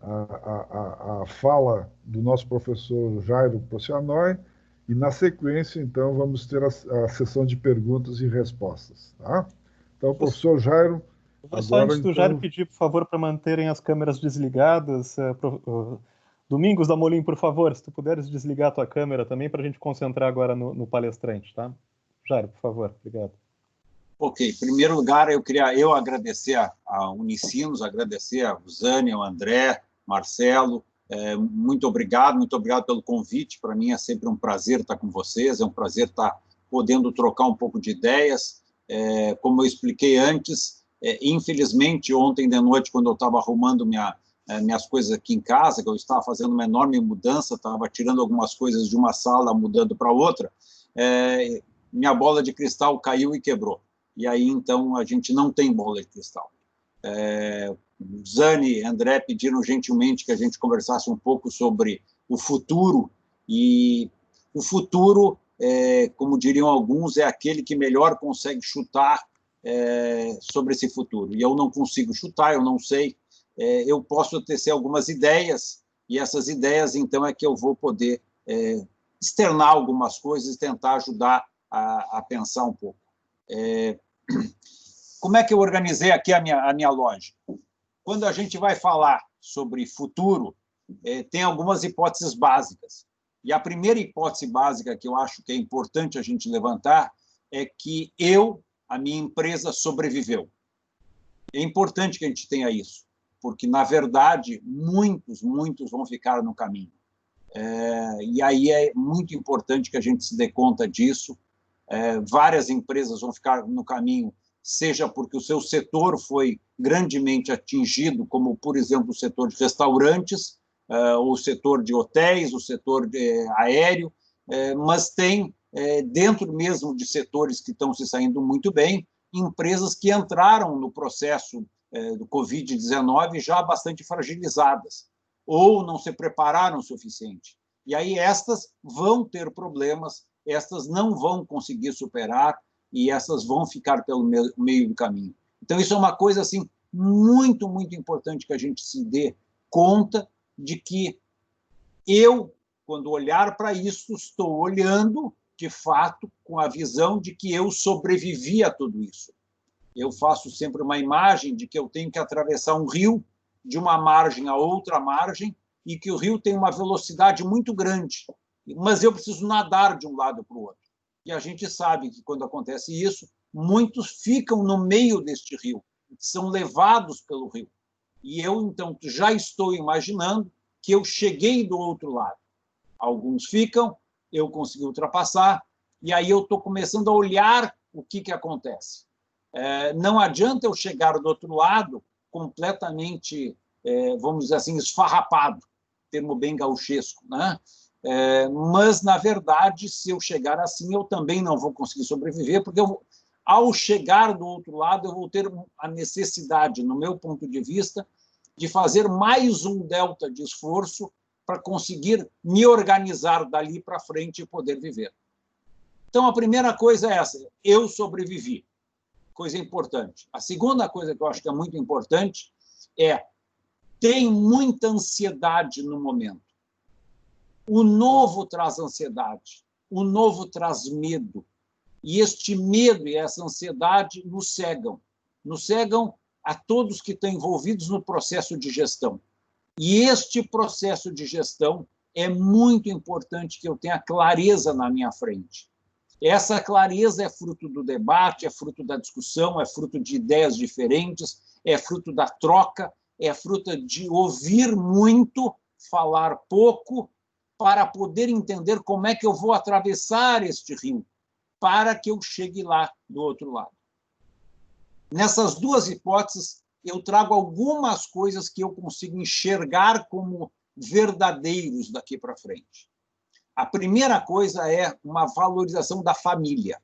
a fala do nosso professor Jairo Pocianoi e, na sequência, então, vamos ter a sessão de perguntas e respostas, tá? Então, professor Jairo, eu vou só, antes do Jairo, pedir, por favor, para manterem as câmeras desligadas. Domingos da Molim, por favor, se tu puderes desligar a tua câmera também, para a gente concentrar agora no palestrante, tá? Jairo, por favor, obrigado. Ok, em primeiro lugar, eu queria agradecer a Unicinos, agradecer a Zânia, ao André, Marcelo, muito obrigado pelo convite. Para mim é sempre um prazer estar com vocês, é um prazer estar podendo trocar um pouco de ideias. Como eu expliquei antes, infelizmente, ontem de noite, quando eu estava arrumando minhas coisas aqui em casa, que eu estava fazendo uma enorme mudança, estava tirando algumas coisas de uma sala, mudando para outra, minha bola de cristal caiu e quebrou. E aí, então, a gente não tem bola de cristal. Zani e André pediram gentilmente que a gente conversasse um pouco sobre o futuro, e o futuro, como diriam alguns, é aquele que melhor consegue chutar sobre esse futuro. E eu não consigo chutar, eu não sei. Eu posso tecer algumas ideias, e essas ideias, então, é que eu vou poder externar algumas coisas e tentar ajudar a pensar um pouco. Como é que eu organizei aqui a minha lógica? Quando a gente vai falar sobre futuro, tem algumas hipóteses básicas. E a primeira hipótese básica que eu acho que é importante a gente levantar é que a minha empresa sobreviveu. É importante que a gente tenha isso, porque, na verdade, muitos vão ficar no caminho. E aí é muito importante que a gente se dê conta disso. Várias empresas vão ficar no caminho, seja porque o seu setor foi grandemente atingido, como, por exemplo, o setor de restaurantes, o setor de hotéis, o setor aéreo, mas tem, dentro mesmo de setores que estão se saindo muito bem, empresas que entraram no processo do Covid-19 já bastante fragilizadas, ou não se prepararam o suficiente. E aí estas vão ter problemas, estas não vão conseguir superar, e essas vão ficar pelo meio do caminho. Então, isso é uma coisa assim, muito importante que a gente se dê conta de que eu, quando olhar para isso, estou olhando, de fato, com a visão de que eu sobrevivi a tudo isso. Eu faço sempre uma imagem de que eu tenho que atravessar um rio de uma margem a outra margem, e que o rio tem uma velocidade muito grande, mas eu preciso nadar de um lado para o outro. E a gente sabe que, quando acontece isso, muitos ficam no meio deste rio, são levados pelo rio. E eu, então, já estou imaginando que eu cheguei do outro lado. Alguns ficam, eu consegui ultrapassar, e aí eu estou começando a olhar o que acontece. Não adianta eu chegar do outro lado completamente, vamos dizer assim, esfarrapado, termo bem gauchesco, né? Mas, na verdade, se eu chegar assim, eu também não vou conseguir sobreviver, porque ao chegar do outro lado, eu vou ter a necessidade, no meu ponto de vista, de fazer mais um delta de esforço para conseguir me organizar dali para frente e poder viver. Então, a primeira coisa é essa: eu sobrevivi. Coisa importante. A segunda coisa que eu acho que é muito importante tem muita ansiedade no momento. O novo traz ansiedade, o novo traz medo. E este medo e essa ansiedade nos cegam a todos que estão envolvidos no processo de gestão. E este processo de gestão é muito importante que eu tenha clareza na minha frente. Essa clareza é fruto do debate, é fruto da discussão, é fruto de ideias diferentes, é fruto da troca, é fruto de ouvir muito, falar pouco, para poder entender como é que eu vou atravessar este rio, para que eu chegue lá do outro lado. Nessas duas hipóteses, eu trago algumas coisas que eu consigo enxergar como verdadeiros daqui para frente. A primeira coisa é uma valorização da família.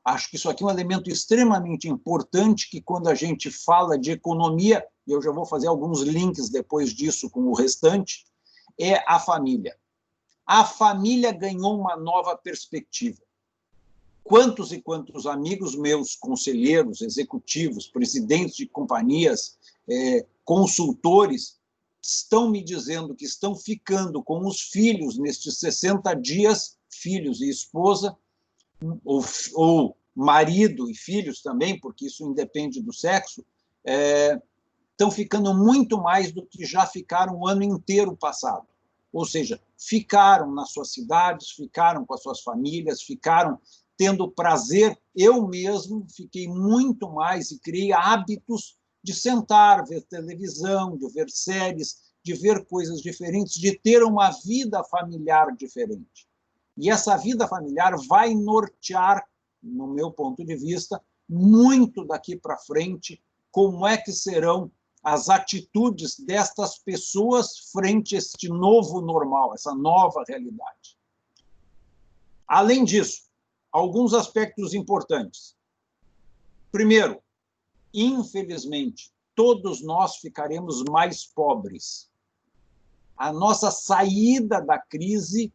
Acho que isso aqui é um elemento extremamente importante que, quando a gente fala de economia, e eu já vou fazer alguns links depois disso com o restante, é a família. A família ganhou uma nova perspectiva. Quantos e quantos amigos meus, conselheiros, executivos, presidentes de companhias, consultores, estão me dizendo que estão ficando com os filhos nestes 60 dias, filhos e esposa, ou marido e filhos também, porque isso independe do sexo, estão ficando muito mais do que já ficaram o ano inteiro passado. Ou seja, ficaram nas suas cidades, ficaram com as suas famílias, ficaram tendo prazer. Eu mesmo fiquei muito mais e criei hábitos de sentar, ver televisão, de ver séries, de ver coisas diferentes, de ter uma vida familiar diferente. E essa vida familiar vai nortear, no meu ponto de vista, muito daqui para frente, como é que serão as atitudes destas pessoas frente a este novo normal, essa nova realidade. Além disso, alguns aspectos importantes. Primeiro, infelizmente, todos nós ficaremos mais pobres. A nossa saída da crise,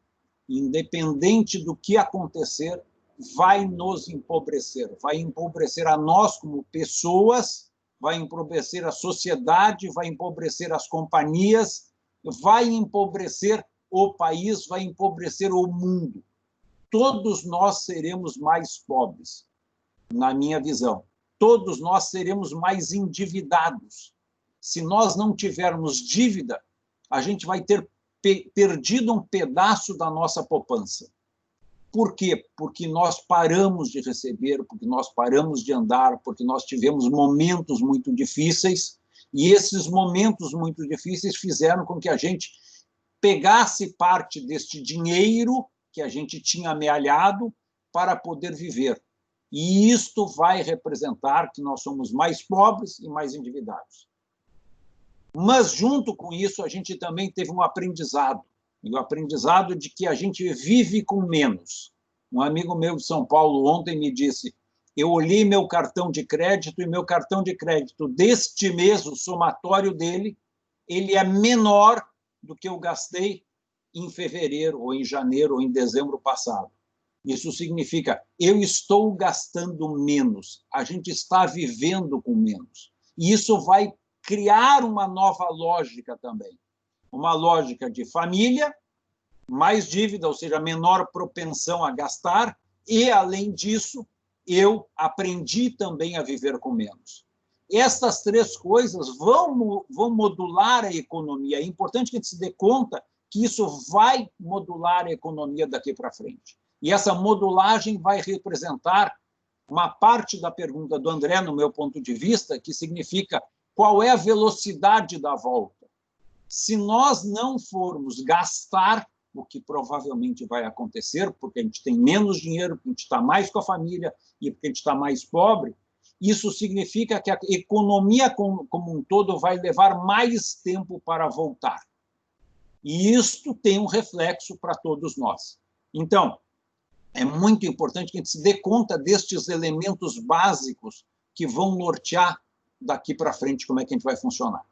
independente do que acontecer, vai nos empobrecer. Vai empobrecer a nós como pessoas, vai empobrecer a sociedade, vai empobrecer as companhias, vai empobrecer o país, vai empobrecer o mundo. Todos nós seremos mais pobres, na minha visão. Todos nós seremos mais endividados. Se nós não tivermos dívida, a gente vai ter perdido um pedaço da nossa poupança. Por quê? Porque nós paramos de receber, porque nós paramos de andar, porque nós tivemos momentos muito difíceis, e esses momentos muito difíceis fizeram com que a gente pegasse parte deste dinheiro que a gente tinha amealhado para poder viver. E isto vai representar que nós somos mais pobres e mais endividados. Mas, junto com isso, a gente também teve um aprendizado, e o aprendizado de que a gente vive com menos. Um amigo meu de São Paulo ontem me disse: eu olhei meu cartão de crédito, e meu cartão de crédito deste mês, o somatório dele, ele é menor do que eu gastei em fevereiro, ou em janeiro, ou em dezembro passado. Isso significa, eu estou gastando menos, a gente está vivendo com menos. E isso vai criar uma nova lógica também. Uma lógica de família, mais dívida, ou seja, menor propensão a gastar, e, além disso, eu aprendi também a viver com menos. Estas três coisas vão modular a economia. É importante que a gente se dê conta que isso vai modular a economia daqui para frente. E essa modulagem vai representar uma parte da pergunta do André, no meu ponto de vista, que significa qual é a velocidade da volta. Se nós não formos gastar, o que provavelmente vai acontecer, porque a gente tem menos dinheiro, porque a gente está mais com a família e porque a gente está mais pobre, isso significa que a economia como um todo vai levar mais tempo para voltar. E isto tem um reflexo para todos nós. Então, é muito importante que a gente se dê conta destes elementos básicos que vão nortear daqui para frente como é que a gente vai funcionar.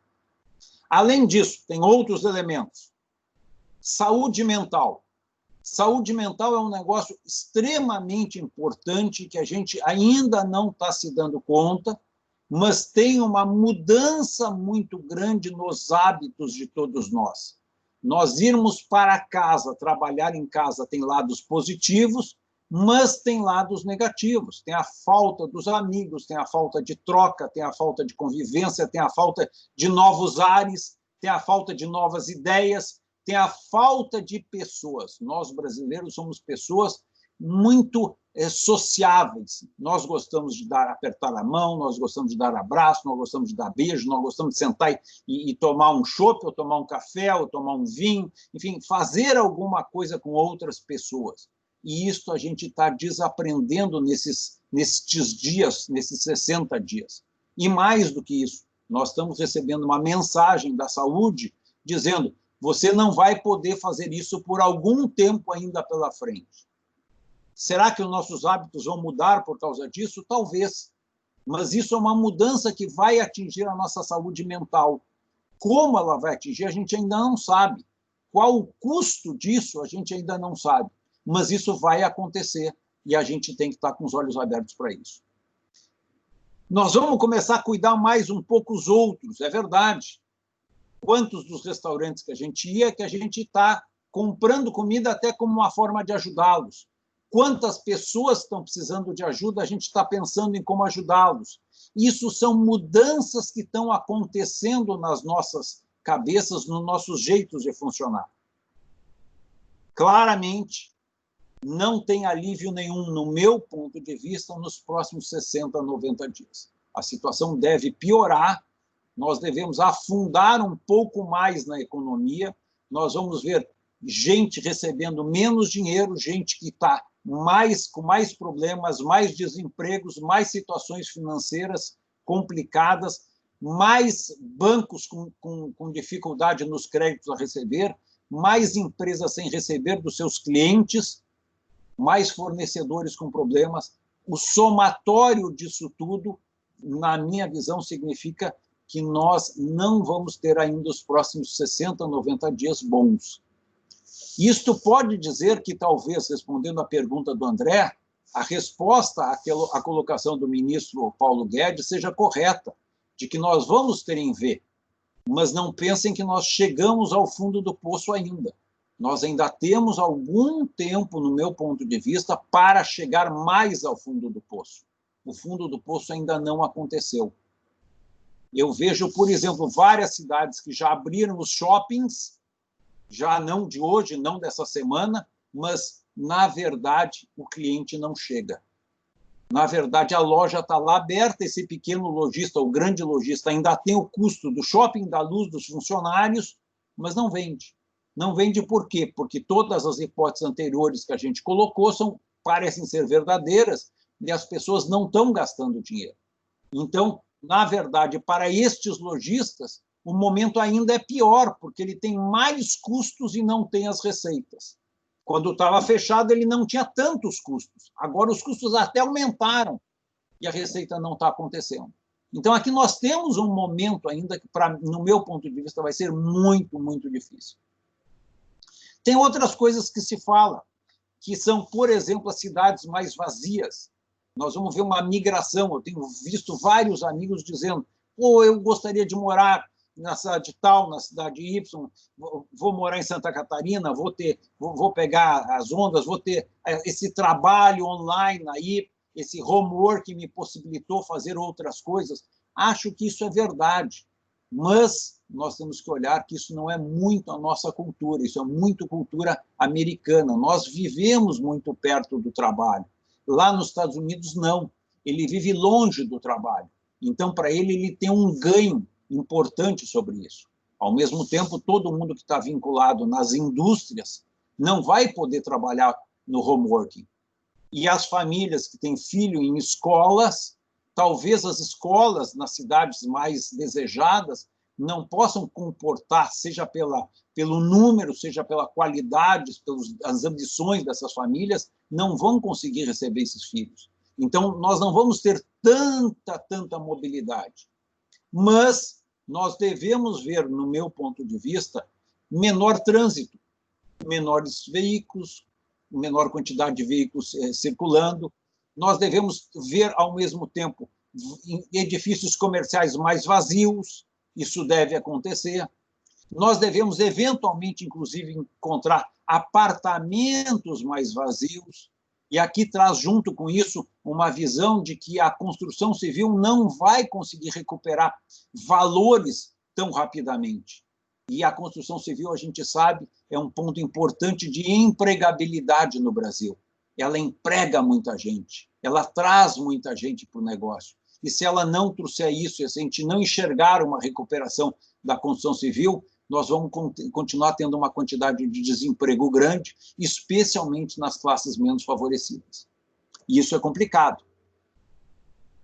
Além disso, tem outros elementos. Saúde mental. Saúde mental é um negócio extremamente importante que a gente ainda não está se dando conta, mas tem uma mudança muito grande nos hábitos de todos nós. Nós irmos para casa, trabalhar em casa, tem lados positivos, mas tem lados negativos. Tem a falta dos amigos, tem a falta de troca, tem a falta de convivência, tem a falta de novos ares, tem a falta de novas ideias, tem a falta de pessoas. Nós, brasileiros, somos pessoas muito sociáveis. Nós gostamos de apertar a mão, nós gostamos de dar abraço, nós gostamos de dar beijo, nós gostamos de sentar e tomar um chopp, ou tomar um café, ou tomar um vinho, enfim, fazer alguma coisa com outras pessoas. E isso a gente está desaprendendo nesses dias, nesses 60 dias. E mais do que isso, nós estamos recebendo uma mensagem da saúde dizendo: você não vai poder fazer isso por algum tempo ainda pela frente. Será que os nossos hábitos vão mudar por causa disso? Talvez. Mas isso é uma mudança que vai atingir a nossa saúde mental. Como ela vai atingir, a gente ainda não sabe. Qual o custo disso, a gente ainda não sabe. Mas isso vai acontecer e a gente tem que estar com os olhos abertos para isso. Nós vamos começar a cuidar mais um pouco os outros, é verdade. Quantos dos restaurantes que a gente ia, que a gente está comprando comida até como uma forma de ajudá-los. Quantas pessoas estão precisando de ajuda, a gente está pensando em como ajudá-los. Isso são mudanças que estão acontecendo nas nossas cabeças, nos nossos jeitos de funcionar. Claramente, não tem alívio nenhum, no meu ponto de vista, nos próximos 60, 90 dias. A situação deve piorar, nós devemos afundar um pouco mais na economia, nós vamos ver gente recebendo menos dinheiro, gente que está com mais problemas, mais desempregos, mais situações financeiras complicadas, mais bancos com dificuldade nos créditos a receber, mais empresas sem receber dos seus clientes, mais fornecedores com problemas. O somatório disso tudo, na minha visão, significa que nós não vamos ter ainda os próximos 60, 90 dias bons. Isto pode dizer que, talvez, respondendo à pergunta do André, a resposta à colocação do ministro Paulo Guedes seja correta, de que nós vamos ter em V, mas não pensem que nós chegamos ao fundo do poço ainda. Nós ainda temos algum tempo, no meu ponto de vista, para chegar mais ao fundo do poço. O fundo do poço ainda não aconteceu. Eu vejo, por exemplo, várias cidades que já abriram os shoppings, já não de hoje, não dessa semana, mas, na verdade, o cliente não chega. Na verdade, a loja está lá aberta, esse pequeno lojista, o grande lojista, ainda tem o custo do shopping, da luz, dos funcionários, mas não vende. Não vende por quê? Porque todas as hipóteses anteriores que a gente colocou parecem ser verdadeiras e as pessoas não estão gastando dinheiro. Então, na verdade, para estes lojistas, o momento ainda é pior, porque ele tem mais custos e não tem as receitas. Quando estava fechado, ele não tinha tantos custos. Agora, os custos até aumentaram e a receita não está acontecendo. Então, aqui nós temos um momento ainda que, no meu ponto de vista, vai ser muito, muito difícil. Tem outras coisas que se fala, que são, por exemplo, as cidades mais vazias. Nós vamos ver uma migração. Eu tenho visto vários amigos dizendo: pô, eu gostaria de morar na cidade tal, na cidade Y, vou morar em Santa Catarina, vou pegar as ondas, vou ter esse trabalho online aí, esse homework me possibilitou fazer outras coisas. Acho que isso é verdade, mas nós temos que olhar que isso não é muito a nossa cultura, isso é muito cultura americana. Nós vivemos muito perto do trabalho. Lá nos Estados Unidos, não. Ele vive longe do trabalho. Então, para ele tem um ganho importante sobre isso. Ao mesmo tempo, todo mundo que está vinculado nas indústrias não vai poder trabalhar no home working. E as famílias que têm filho em escolas, talvez as escolas nas cidades mais desejadas não possam comportar, seja pelo número, seja pela qualidade, pelas ambições dessas famílias, não vão conseguir receber esses filhos. Então, nós não vamos ter tanta mobilidade. Mas nós devemos ver, no meu ponto de vista, menor trânsito, menores veículos, menor quantidade de veículos circulando. Nós devemos ver, ao mesmo tempo, edifícios comerciais mais vazios, isso deve acontecer. Nós devemos, eventualmente, inclusive, encontrar apartamentos mais vazios. E aqui traz, junto com isso, uma visão de que a construção civil não vai conseguir recuperar valores tão rapidamente. E a construção civil, a gente sabe, é um ponto importante de empregabilidade no Brasil. ela emprega muita gente, ela traz muita gente para o negócio. E se ela não trouxer isso, se a gente não enxergar uma recuperação da construção civil, nós vamos continuar tendo uma quantidade de desemprego grande, especialmente nas classes menos favorecidas. E isso é complicado.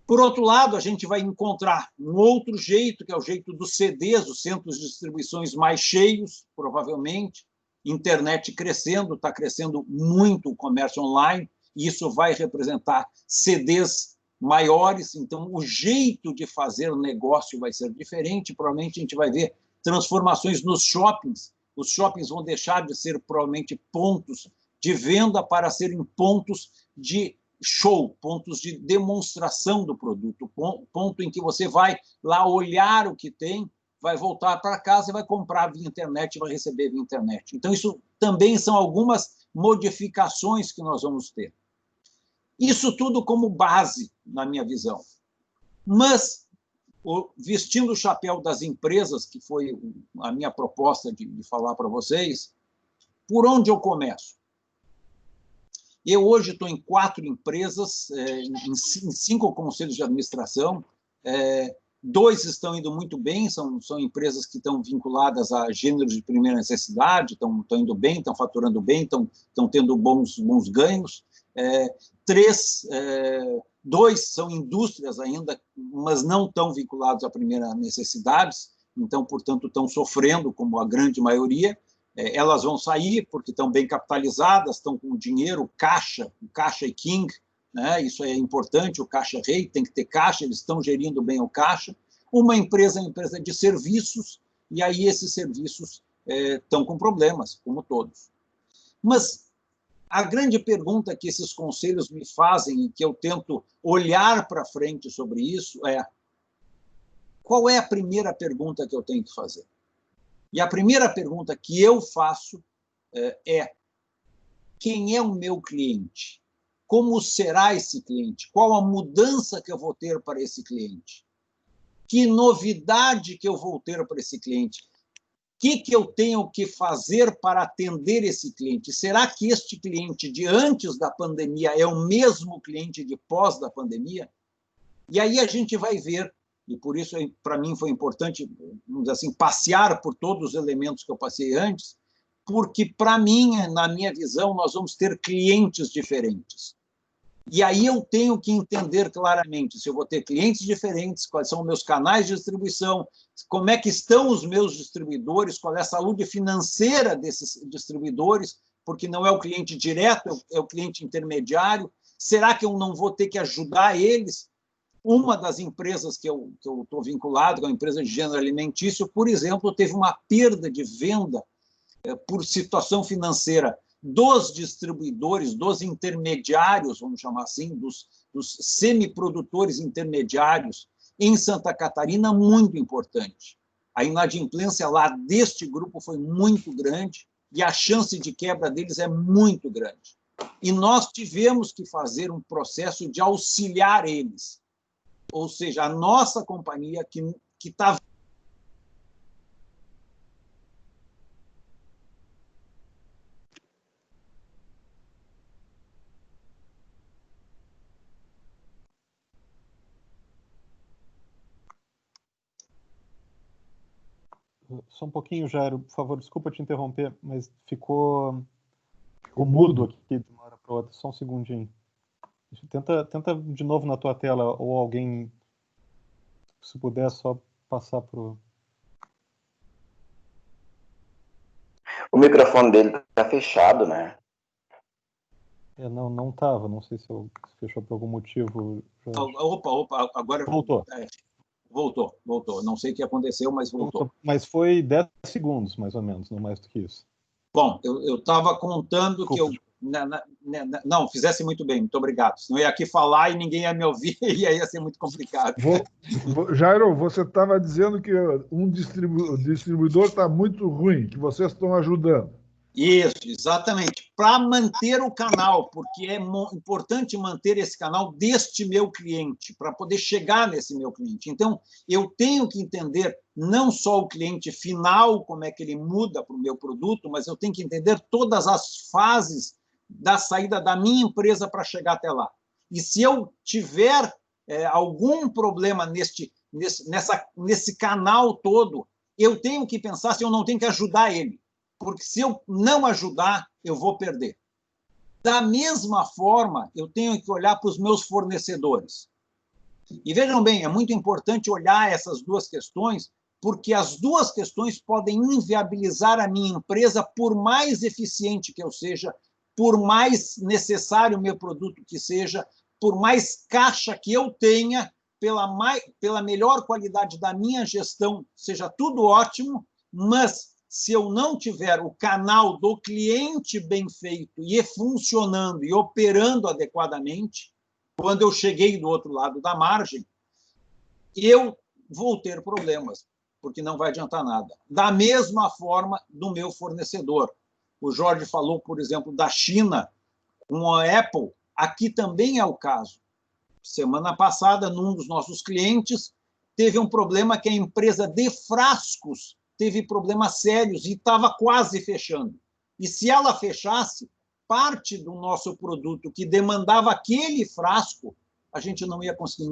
Por outro lado, a gente vai encontrar um outro jeito, que é o jeito dos CDs, os centros de distribuições mais cheios, provavelmente, internet crescendo, está crescendo muito o comércio online, e isso vai representar CDs maiores, então o jeito de fazer o negócio vai ser diferente, provavelmente a gente vai ver transformações nos shoppings, os shoppings vão deixar de ser provavelmente pontos de venda para serem pontos de show, pontos de demonstração do produto, ponto em que você vai lá olhar o que tem, vai voltar para casa e vai comprar via internet, vai receber via internet. Então, isso também são algumas modificações que nós vamos ter. Isso tudo como base, na minha visão. Mas, vestindo o chapéu das empresas, que foi a minha proposta de falar para vocês, por onde eu começo? Eu hoje estou em 4 empresas, em 5 conselhos de administração, 2 estão indo muito bem, são empresas que estão vinculadas a gêneros de primeira necessidade, estão indo bem, estão faturando bem, estão tendo bons ganhos. 2 são indústrias ainda, mas não estão vinculados a primeiras necessidades, então, portanto, estão sofrendo, como a grande maioria. Elas vão sair porque estão bem capitalizadas, estão com dinheiro, o caixa é king, né? Isso é importante, o caixa é rei, tem que ter caixa, eles estão gerindo bem o caixa. Uma empresa é uma empresa de serviços, e aí esses serviços estão com problemas, como todos. Mas a grande pergunta que esses conselhos me fazem e que eu tento olhar para frente sobre isso é: qual é a primeira pergunta que eu tenho que fazer? E a primeira pergunta que eu faço é: quem é o meu cliente? Como será esse cliente? Qual a mudança que eu vou ter para esse cliente? Que novidade que eu vou ter para esse cliente? O que eu tenho que fazer para atender esse cliente? Será que este cliente de antes da pandemia é o mesmo cliente de pós da pandemia? E aí a gente vai ver, e por isso para mim foi importante, vamos dizer assim, passear por todos os elementos que eu passei antes, porque para mim, na minha visão, nós vamos ter clientes diferentes. E aí eu tenho que entender claramente se eu vou ter clientes diferentes, quais são os meus canais de distribuição, como é que estão os meus distribuidores, qual é a saúde financeira desses distribuidores, porque não é o cliente direto, é o cliente intermediário. Será que eu não vou ter que ajudar eles? Uma das empresas que eu estou vinculado, que é uma empresa de gênero alimentício, por exemplo, teve uma perda de venda por situação financeira dos distribuidores, dos intermediários, vamos chamar assim, dos semiprodutores intermediários em Santa Catarina, muito importante. A inadimplência lá deste grupo foi muito grande e a chance de quebra deles é muito grande. E nós tivemos que fazer um processo de auxiliar eles. Ou seja, a nossa companhia que está... Só um pouquinho, Jairo, por favor, desculpa te interromper, mas ficou mudo aqui de uma hora para outra, só um segundinho. Tenta de novo na tua tela, ou alguém, se puder, só passar para o... O microfone dele está fechado, né? Não estava, não sei se fechou por algum motivo. Opa, agora... Voltou. Voltou. Não sei o que aconteceu, mas voltou. Mas foi 10 segundos, mais ou menos, não mais do que isso. Bom, eu estava contando que eu... Não, fizesse muito bem, muito obrigado. Senão eu ia aqui falar e ninguém ia me ouvir e aí ia ser muito complicado. Jairo, você estava dizendo que um distribuidor está muito ruim, que vocês estão ajudando. Isso, exatamente. Para manter o canal, porque é importante manter esse canal deste meu cliente, para poder chegar nesse meu cliente. Então, eu tenho que entender não só o cliente final, como é que ele muda para o meu produto, mas eu tenho que entender todas as fases da saída da minha empresa para chegar até lá. E se eu tiver algum problema nesse canal todo, eu tenho que pensar se eu não tenho que ajudar ele, porque se eu não ajudar, eu vou perder. Da mesma forma, eu tenho que olhar para os meus fornecedores. E vejam bem, é muito importante olhar essas duas questões, porque as duas questões podem inviabilizar a minha empresa, por mais eficiente que eu seja, por mais necessário o meu produto que seja, por mais caixa que eu tenha, pela melhor qualidade da minha gestão, seja tudo ótimo, mas se eu não tiver o canal do cliente bem feito e funcionando e operando adequadamente, quando eu cheguei do outro lado da margem, eu vou ter problemas, porque não vai adiantar nada. Da mesma forma do meu fornecedor. O Jorge falou, por exemplo, da China com a Apple. Aqui também é o caso. Semana passada, num dos nossos clientes, teve um problema que a empresa de frascos teve problemas sérios e estava quase fechando. E se ela fechasse, parte do nosso produto que demandava aquele frasco, a gente não ia conseguir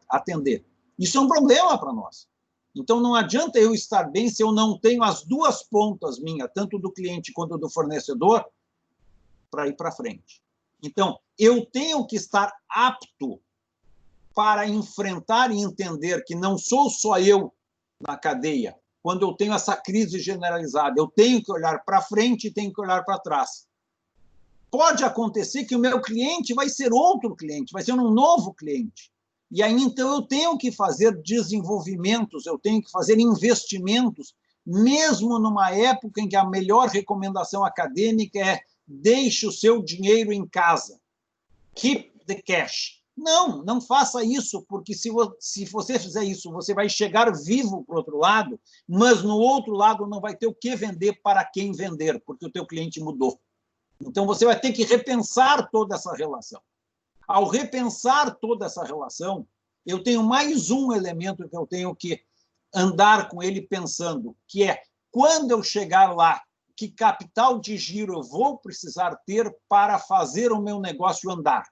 atender. Isso é um problema para nós. Então, não adianta eu estar bem se eu não tenho as duas pontas minhas, tanto do cliente quanto do fornecedor, para ir para frente. Então, eu tenho que estar apto para enfrentar e entender que não sou só eu na cadeia. Quando eu tenho essa crise generalizada, eu tenho que olhar para frente e tenho que olhar para trás. Pode acontecer que o meu cliente vai ser outro cliente, vai ser um novo cliente. E aí, então, eu tenho que fazer desenvolvimentos, eu tenho que fazer investimentos, mesmo numa época em que a melhor recomendação acadêmica é deixe o seu dinheiro em casa. Keep the cash. Não, não faça isso, porque se você fizer isso, você vai chegar vivo para o outro lado, mas no outro lado não vai ter o que vender para quem vender, porque o teu cliente mudou. Então, você vai ter que repensar toda essa relação. Ao repensar toda essa relação, eu tenho mais um elemento que eu tenho que andar com ele pensando, que é, quando eu chegar lá, que capital de giro eu vou precisar ter para fazer o meu negócio andar?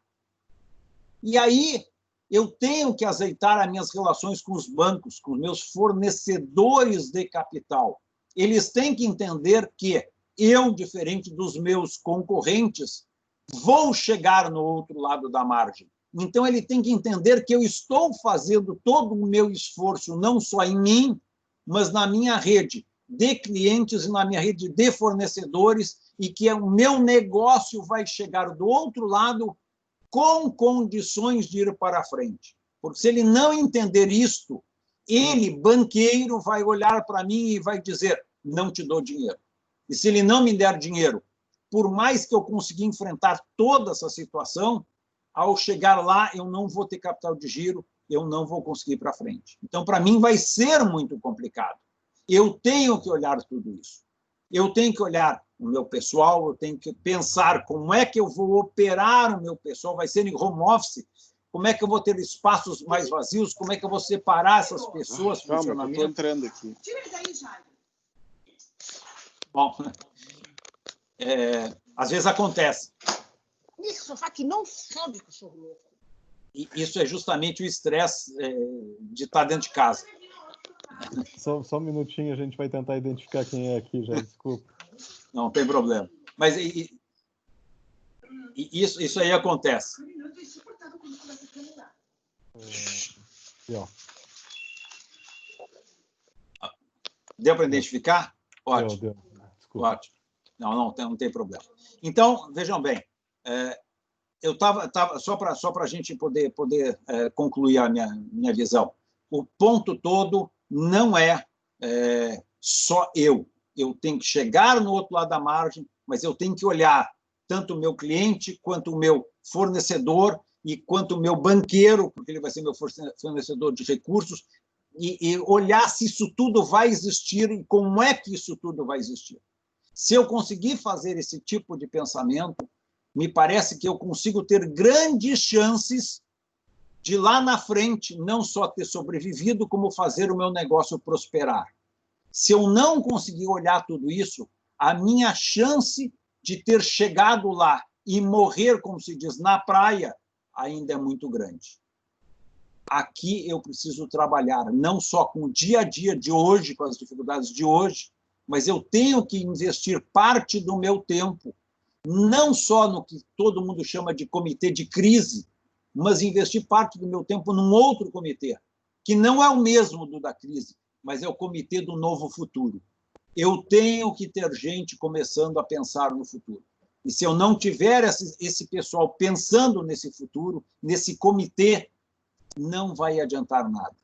E aí, eu tenho que azeitar as minhas relações com os bancos, com os meus fornecedores de capital. Eles têm que entender que eu, diferente dos meus concorrentes, vou chegar no outro lado da margem. Então, ele tem que entender que eu estou fazendo todo o meu esforço, não só em mim, mas na minha rede de clientes e na minha rede de fornecedores, e que o meu negócio vai chegar do outro lado com condições de ir para frente. Porque se ele não entender isto, ele, banqueiro, vai olhar para mim e vai dizer, não te dou dinheiro. E se ele não me der dinheiro, por mais que eu consiga enfrentar toda essa situação, ao chegar lá, eu não vou ter capital de giro, eu não vou conseguir ir para frente. Então, para mim, vai ser muito complicado. Eu tenho que olhar tudo isso. Eu tenho que olhar o meu pessoal, eu tenho que pensar como é que eu vou operar o meu pessoal, vai ser em home office, como é que eu vou ter espaços mais vazios, como é que eu vou separar essas pessoas, funcionamento. Estou entrando aqui. Tira ele daí, Jair. Bom, às vezes acontece. Esse sofá que não sobe, cachorro louco. E isso é justamente o estresse de estar dentro de casa. Só um minutinho, a gente vai tentar identificar quem é aqui, já, desculpa. Não tem problema. Mas isso aí acontece. Deu para identificar? Ótimo. Deu. Desculpa. Ótimo. Não tem problema. Então, vejam bem, eu estava só para a gente poder concluir a minha visão. O ponto todo não é só eu. Eu tenho que chegar no outro lado da margem, mas eu tenho que olhar tanto o meu cliente, quanto o meu fornecedor, e quanto o meu banqueiro, porque ele vai ser meu fornecedor de recursos, e olhar se isso tudo vai existir e como é que isso tudo vai existir. Se eu conseguir fazer esse tipo de pensamento, me parece que eu consigo ter grandes chances de lá na frente não só ter sobrevivido, como fazer o meu negócio prosperar. Se eu não conseguir olhar tudo isso, a minha chance de ter chegado lá e morrer, como se diz, na praia, ainda é muito grande. Aqui eu preciso trabalhar não só com o dia a dia de hoje, com as dificuldades de hoje, mas eu tenho que investir parte do meu tempo, não só no que todo mundo chama de comitê de crise, mas investir parte do meu tempo num outro comitê, que não é o mesmo do da crise, mas é o comitê do novo futuro. Eu tenho que ter gente começando a pensar no futuro. E se eu não tiver esse pessoal pensando nesse futuro, nesse comitê, não vai adiantar nada.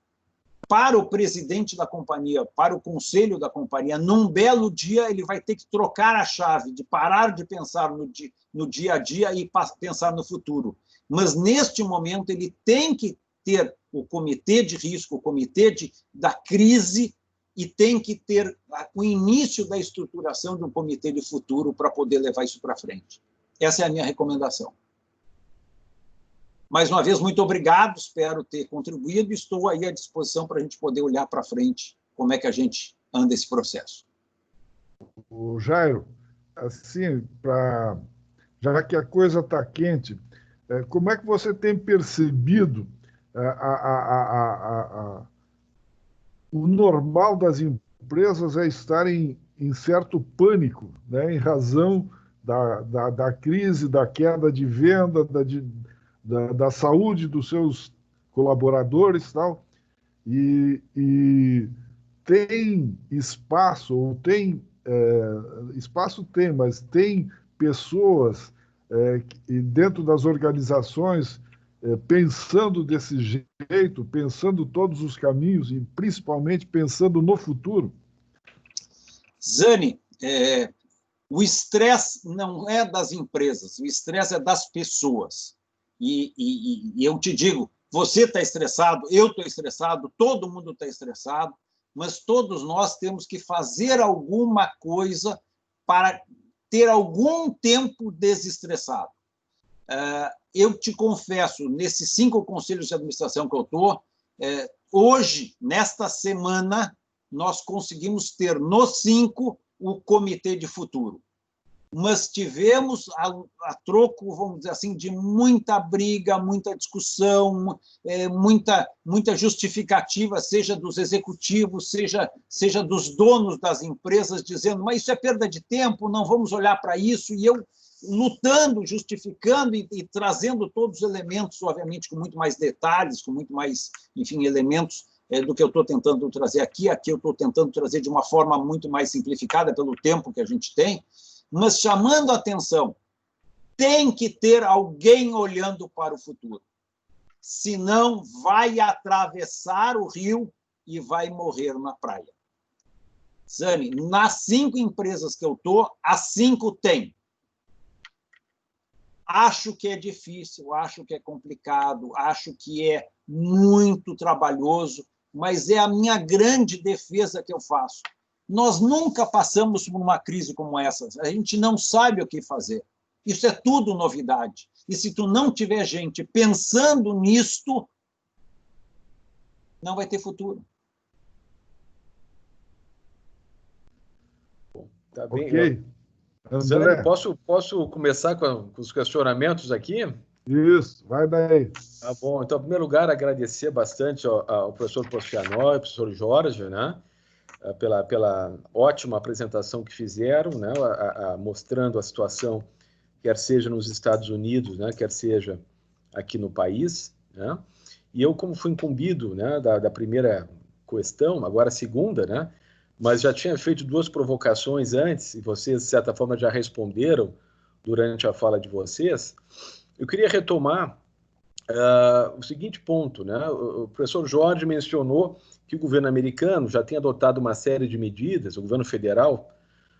Para o presidente da companhia, para o conselho da companhia, num belo dia ele vai ter que trocar a chave, de parar de pensar no dia a dia e pensar no futuro. Mas, neste momento, ele tem que ter o comitê de risco, o comitê da crise, e tem que ter o início da estruturação de um comitê de futuro para poder levar isso para frente. Essa é a minha recomendação. Mais uma vez, muito obrigado, espero ter contribuído e estou aí à disposição para a gente poder olhar para frente como é que a gente anda esse processo. O Jairo, assim, já que a coisa está quente, como é que você tem percebido o normal das empresas é estarem em certo pânico, né, em razão da crise, da queda de venda, da saúde dos seus colaboradores e tal, e tem espaço, ou tem, espaço tem, mas tem pessoas dentro das organizações pensando desse jeito, pensando todos os caminhos e principalmente pensando no futuro? Zani, o estresse não é das empresas, o estresse é das pessoas. E eu te digo, você está estressado, eu estou estressado, todo mundo está estressado, mas todos nós temos que fazer alguma coisa para ter algum tempo desestressado. Eu te confesso, nesses 5 conselhos de administração que eu estou, hoje, nesta semana, nós conseguimos ter nos 5 o comitê de futuro. Mas tivemos a troco, vamos dizer assim, de muita briga, muita discussão, muita justificativa, seja dos executivos, seja dos donos das empresas, dizendo, mas isso é perda de tempo, não vamos olhar para isso, e eu lutando, justificando e trazendo todos os elementos, obviamente, com muito mais detalhes, com muito mais, enfim, elementos do que eu estou tentando trazer aqui. Aqui eu estou tentando trazer de uma forma muito mais simplificada pelo tempo que a gente tem, mas chamando a atenção, tem que ter alguém olhando para o futuro. Senão, vai atravessar o rio e vai morrer na praia. Zani, nas 5 empresas que eu estou, as 5 têm. Acho que é difícil, acho que é complicado, acho que é muito trabalhoso, mas é a minha grande defesa que eu faço. Nós nunca passamos por uma crise como essa. A gente não sabe o que fazer. Isso é tudo novidade. E se tu não tiver gente pensando nisto, não vai ter futuro. Tá bem. Ok. Zani, posso começar com os questionamentos aqui? Isso, vai daí. Tá bom. Então, em primeiro lugar, agradecer bastante ao professor Postianó e ao professor Jorge, né, pela ótima apresentação que fizeram, né, mostrando a situação, quer seja nos Estados Unidos, né, quer seja aqui no país, né? E eu, como fui incumbido, né, da primeira questão, agora a segunda, né, mas já tinha feito 2 provocações antes, e vocês, de certa forma, já responderam durante a fala de vocês. Eu queria retomar o seguinte ponto, né? O professor Jorge mencionou que o governo americano já tem adotado uma série de medidas, o governo federal,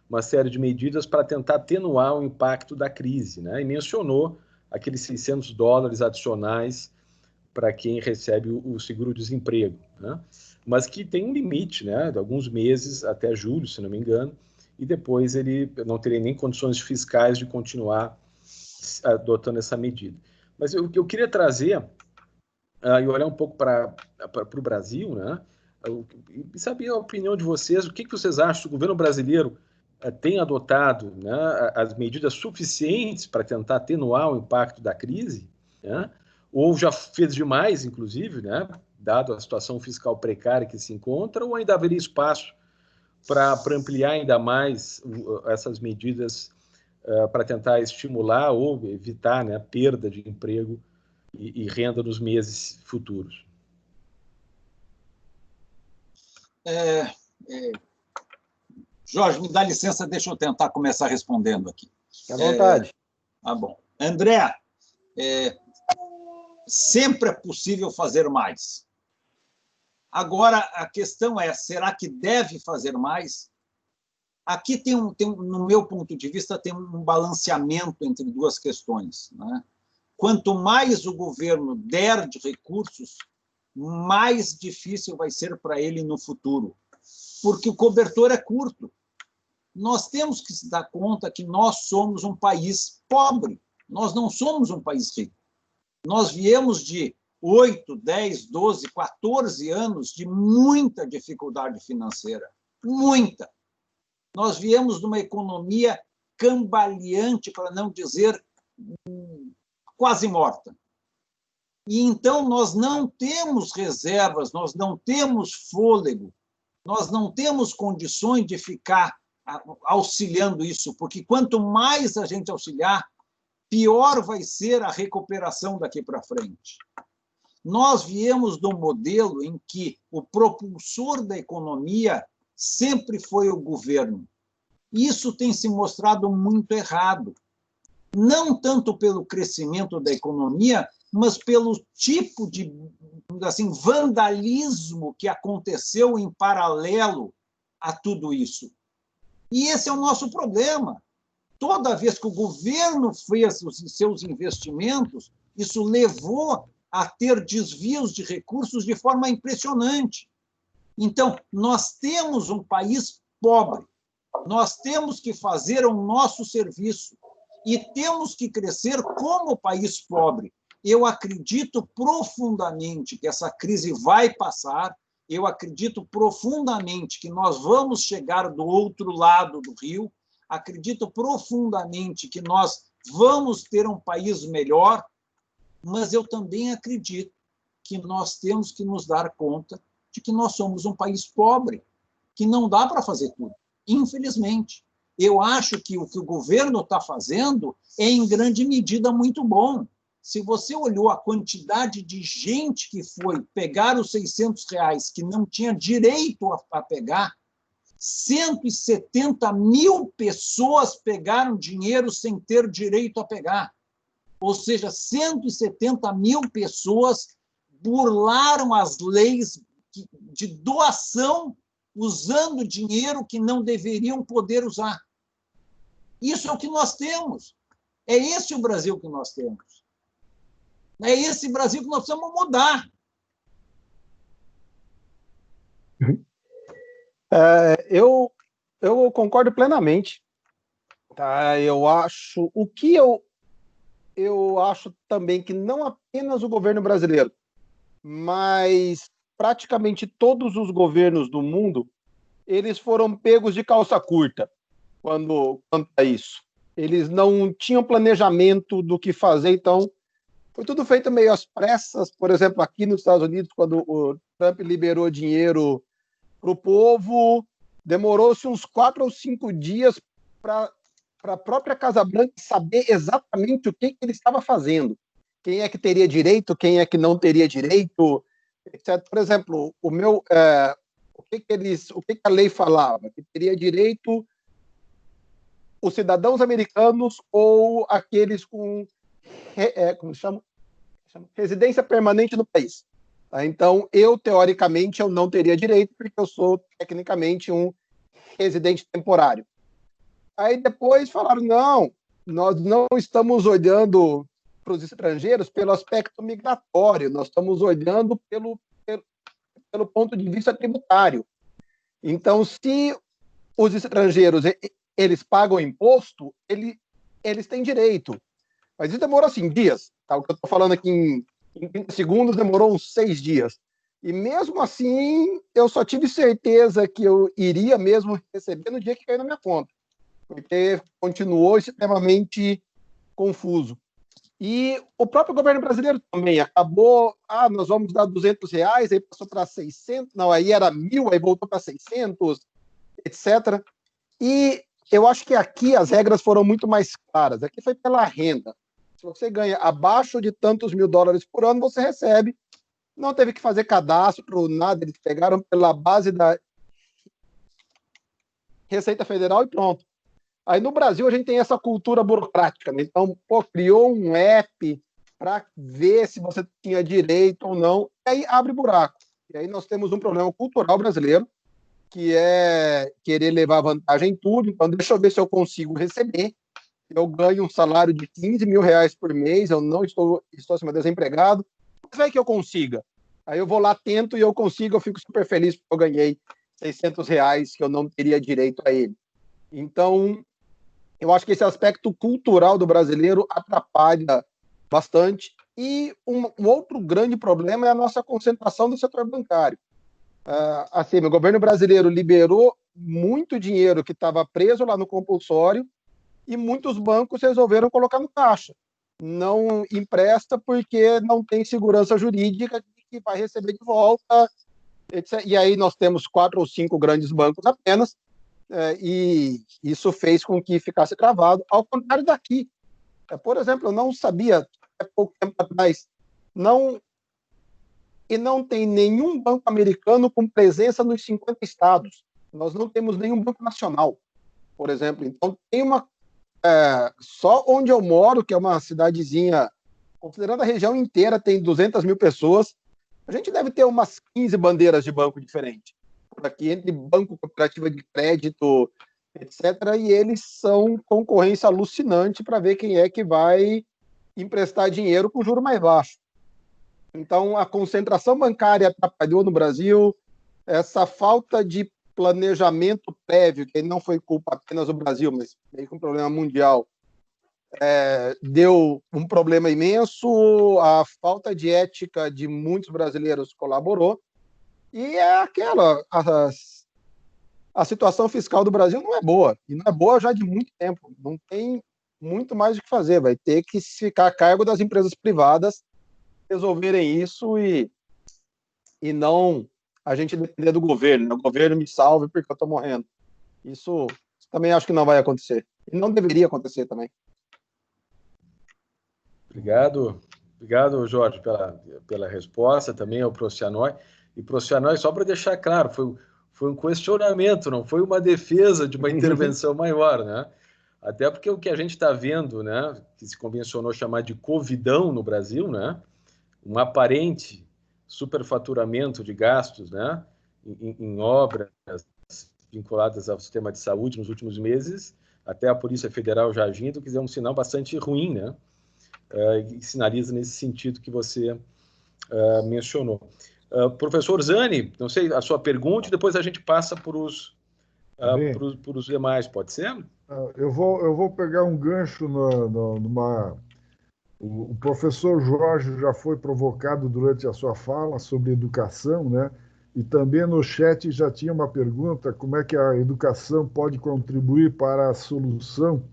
uma série de medidas para tentar atenuar o impacto da crise, né? E mencionou aqueles $600 adicionais para quem recebe o seguro-desemprego, né? Mas que tem um limite, né, de alguns meses, até julho, se não me engano, e depois ele não teria nem condições fiscais de continuar adotando essa medida. Mas eu queria trazer e olhar um pouco para o Brasil, né, e saber a opinião de vocês, o que vocês acham do governo brasileiro tem adotado, né, as medidas suficientes para tentar atenuar o impacto da crise, né, ou já fez demais, inclusive, né, dado a situação fiscal precária que se encontra, ou ainda haveria espaço para ampliar ainda mais essas medidas para tentar estimular ou evitar, né, a perda de emprego e renda nos meses futuros? Jorge, me dá licença, deixa eu tentar começar respondendo aqui. À vontade. Tá bom. André, sempre é possível fazer mais. Agora, a questão é, será que deve fazer mais? Aqui no meu ponto de vista, tem um balanceamento entre duas questões, né? Quanto mais o governo der de recursos, mais difícil vai ser para ele no futuro, porque o cobertor é curto. Nós temos que se dar conta que nós somos um país pobre, nós não somos um país rico. Nós viemos de 8, 10, 12, 14 anos de muita dificuldade financeira, muita. Nós viemos de uma economia cambaleante, para não dizer quase morta. E então nós não temos reservas, nós não temos fôlego, nós não temos condições de ficar auxiliando isso, porque quanto mais a gente auxiliar, pior vai ser a recuperação daqui para frente. Nós viemos de um modelo em que o propulsor da economia sempre foi o governo. Isso tem se mostrado muito errado. Não tanto pelo crescimento da economia, mas pelo tipo de vandalismo que aconteceu em paralelo a tudo isso. E esse é o nosso problema. Toda vez que o governo fez os seus investimentos, isso levou a ter desvios de recursos de forma impressionante. Então, nós temos um país pobre, nós temos que fazer o nosso serviço e temos que crescer como país pobre. Eu acredito profundamente que essa crise vai passar, eu acredito profundamente que nós vamos chegar do outro lado do rio, acredito profundamente que nós vamos ter um país melhor, mas eu também acredito que nós temos que nos dar conta de que nós somos um país pobre, que não dá para fazer tudo, infelizmente. Eu acho que o que o governo está fazendo é, em grande medida, muito bom. Se você olhou a quantidade de gente que foi pegar os R$600 que não tinha direito a pegar, 170 mil pessoas pegaram dinheiro sem ter direito a pegar. Ou seja, 170 mil pessoas burlaram as leis de doação usando dinheiro que não deveriam poder usar. Isso é o que nós temos. É esse o Brasil que nós temos. É esse Brasil que nós precisamos mudar. Eu concordo plenamente. Tá? Eu acho também que não apenas o governo brasileiro, mas praticamente todos os governos do mundo, eles foram pegos de calça curta quanto a isso. Eles não tinham planejamento do que fazer, então foi tudo feito meio às pressas. Por exemplo, aqui nos Estados Unidos, quando o Trump liberou dinheiro para o povo, demorou-se uns 4 ou 5 dias para a própria Casa Branca saber exatamente o que ele estava fazendo. Quem é que teria direito, quem é que não teria direito, etc. Por exemplo, o que a lei falava? Que teria direito os cidadãos americanos ou aqueles com como se chama? Residência permanente no país. Tá? Então, teoricamente, eu não teria direito, porque eu sou, tecnicamente, um residente temporário. Aí depois falaram, não, nós não estamos olhando para os estrangeiros pelo aspecto migratório, nós estamos olhando pelo ponto de vista tributário. Então, se os estrangeiros eles pagam imposto, eles têm direito. Mas isso demorou assim, dias. Tá? O que eu estou falando aqui em 30 segundos demorou uns 6 dias. E mesmo assim, eu só tive certeza que eu iria mesmo receber no dia que caiu na minha conta. porque continuou extremamente confuso. E o próprio governo brasileiro também acabou, nós vamos dar R$200, aí passou para 600, não, aí era 1.000, aí voltou para 600, etc. E eu acho que aqui as regras foram muito mais claras. Aqui foi pela renda. Se você ganha abaixo de tantos $1.000 por ano, você recebe. Não teve que fazer cadastro, nada. Eles pegaram pela base da Receita Federal e pronto. Aí no Brasil a gente tem essa cultura burocrática, né? Então, criou um app para ver se você tinha direito ou não, e aí abre buraco. E aí nós temos um problema cultural brasileiro, que é querer levar vantagem em tudo. Então, deixa eu ver se eu consigo receber. Eu ganho um salário de R$15.000 por mês, eu não estou acima desempregado. Mas vai que eu consiga. Aí eu vou lá, tento e eu consigo, eu fico super feliz porque eu ganhei R$600 que eu não teria direito a ele. Então, eu acho que esse aspecto cultural do brasileiro atrapalha bastante. E um outro grande problema é a nossa concentração no setor bancário. Assim, o governo brasileiro liberou muito dinheiro que estava preso lá no compulsório e muitos bancos resolveram colocar no caixa. Não empresta porque não tem segurança jurídica que vai receber de volta, etc. E aí nós temos 4 ou 5 grandes bancos apenas, e isso fez com que ficasse travado, ao contrário daqui. Por exemplo, eu não sabia, há pouco tempo atrás, não tem nenhum banco americano com presença nos 50 estados. Nós não temos nenhum banco nacional, por exemplo. Então, tem só onde eu moro, que é uma cidadezinha, considerando a região inteira, tem 200 mil pessoas, a gente deve ter umas 15 bandeiras de banco diferentes. Por aqui, entre banco, cooperativa de crédito, etc. E eles são concorrência alucinante para ver quem é que vai emprestar dinheiro com juro mais baixo. Então, a concentração bancária atrapalhou no Brasil, essa falta de planejamento prévio, que não foi culpa apenas do Brasil, mas meio que um problema mundial, deu um problema imenso, a falta de ética de muitos brasileiros colaborou, e a situação fiscal do Brasil não é boa, e não é boa já de muito tempo, não tem muito mais o que fazer, vai ter que ficar a cargo das empresas privadas resolverem isso e não a gente depender do governo. O governo me salve porque eu estou morrendo. Isso também acho que não vai acontecer. E não deveria acontecer também. Obrigado, Jorge, pela resposta, também ao Procianói. E Procianói, só para deixar claro, foi um questionamento, não foi uma defesa de uma intervenção maior, né? Até porque o que a gente está vendo, né, que se convencionou chamar de covidão no Brasil, né, um aparente superfaturamento de gastos, né, em obras vinculadas ao sistema de saúde nos últimos meses, até a Polícia Federal já agindo, que é um sinal bastante ruim, né, e sinaliza nesse sentido que você mencionou. Professor Zani, não sei, a sua pergunta e depois a gente passa para os demais, pode ser? Eu vou pegar um gancho numa... O professor Jorge já foi provocado durante a sua fala sobre educação, né? E também no chat já tinha uma pergunta: como é que a educação pode contribuir para a solução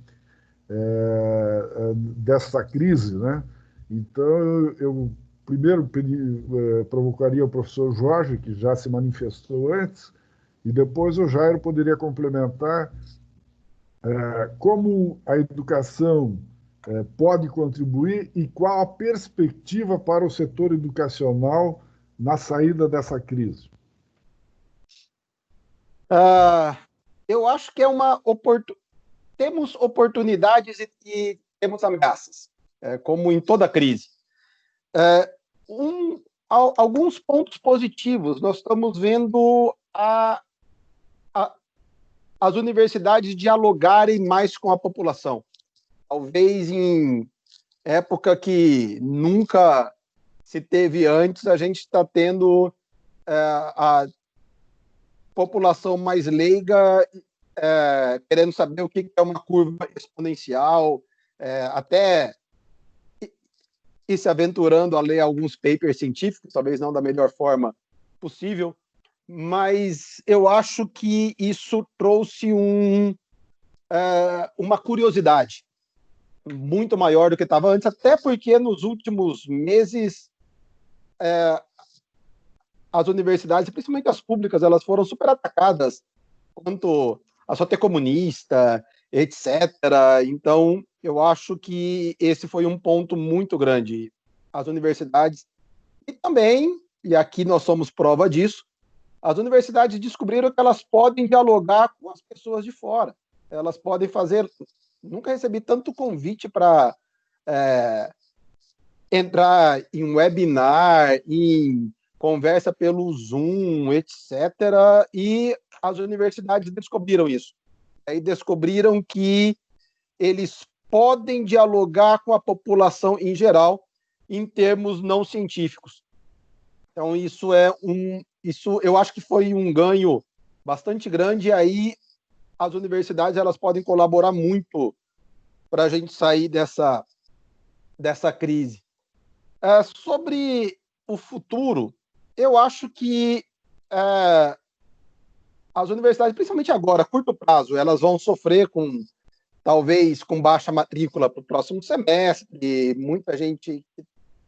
dessa crise, né? Então, eu primeiro provocaria o professor Jorge, que já se manifestou antes, e depois o Jairo poderia complementar como a educação pode contribuir e qual a perspectiva para o setor educacional na saída dessa crise. Eu acho que é temos oportunidades e temos ameaças, como em toda crise. Alguns pontos positivos, nós estamos vendo as universidades dialogarem mais com a população. Talvez em época que nunca se teve antes, a gente está tendo a população mais leiga querendo saber o que é uma curva exponencial, até e se aventurando a ler alguns papers científicos, talvez não da melhor forma possível, mas eu acho que isso trouxe uma curiosidade muito maior do que estava antes, até porque nos últimos meses as universidades, principalmente as públicas, elas foram super atacadas quanto a só ter comunista, etc. Então, eu acho que esse foi um ponto muito grande. As universidades, e também, e aqui nós somos prova disso, as universidades descobriram que elas podem dialogar com as pessoas de fora. Elas podem fazer... Nunca recebi tanto convite para entrar em webinar, em conversa pelo Zoom, etc. E as universidades descobriram isso. Aí descobriram que eles podem dialogar com a população em geral em termos não científicos. Então, isso eu acho que foi um ganho bastante grande, e aí as universidades elas podem colaborar muito para a gente sair dessa crise. Sobre o futuro, eu acho que as universidades, principalmente agora, a curto prazo, elas vão sofrer talvez com baixa matrícula para o próximo semestre, muita gente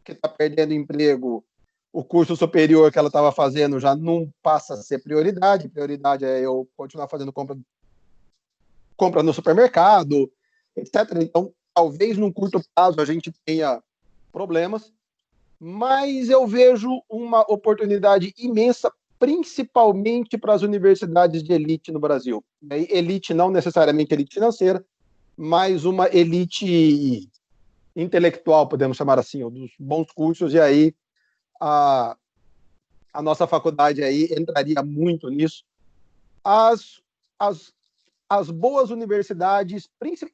que está perdendo emprego, o curso superior que ela estava fazendo já não passa a ser prioridade. Prioridade é eu continuar fazendo compra no supermercado, etc. Então, talvez num curto prazo a gente tenha problemas, mas eu vejo uma oportunidade imensa, principalmente para as universidades de elite no Brasil. Elite não necessariamente elite financeira, mas uma elite intelectual, podemos chamar assim, dos bons cursos, e aí a nossa faculdade aí entraria muito nisso. As boas universidades,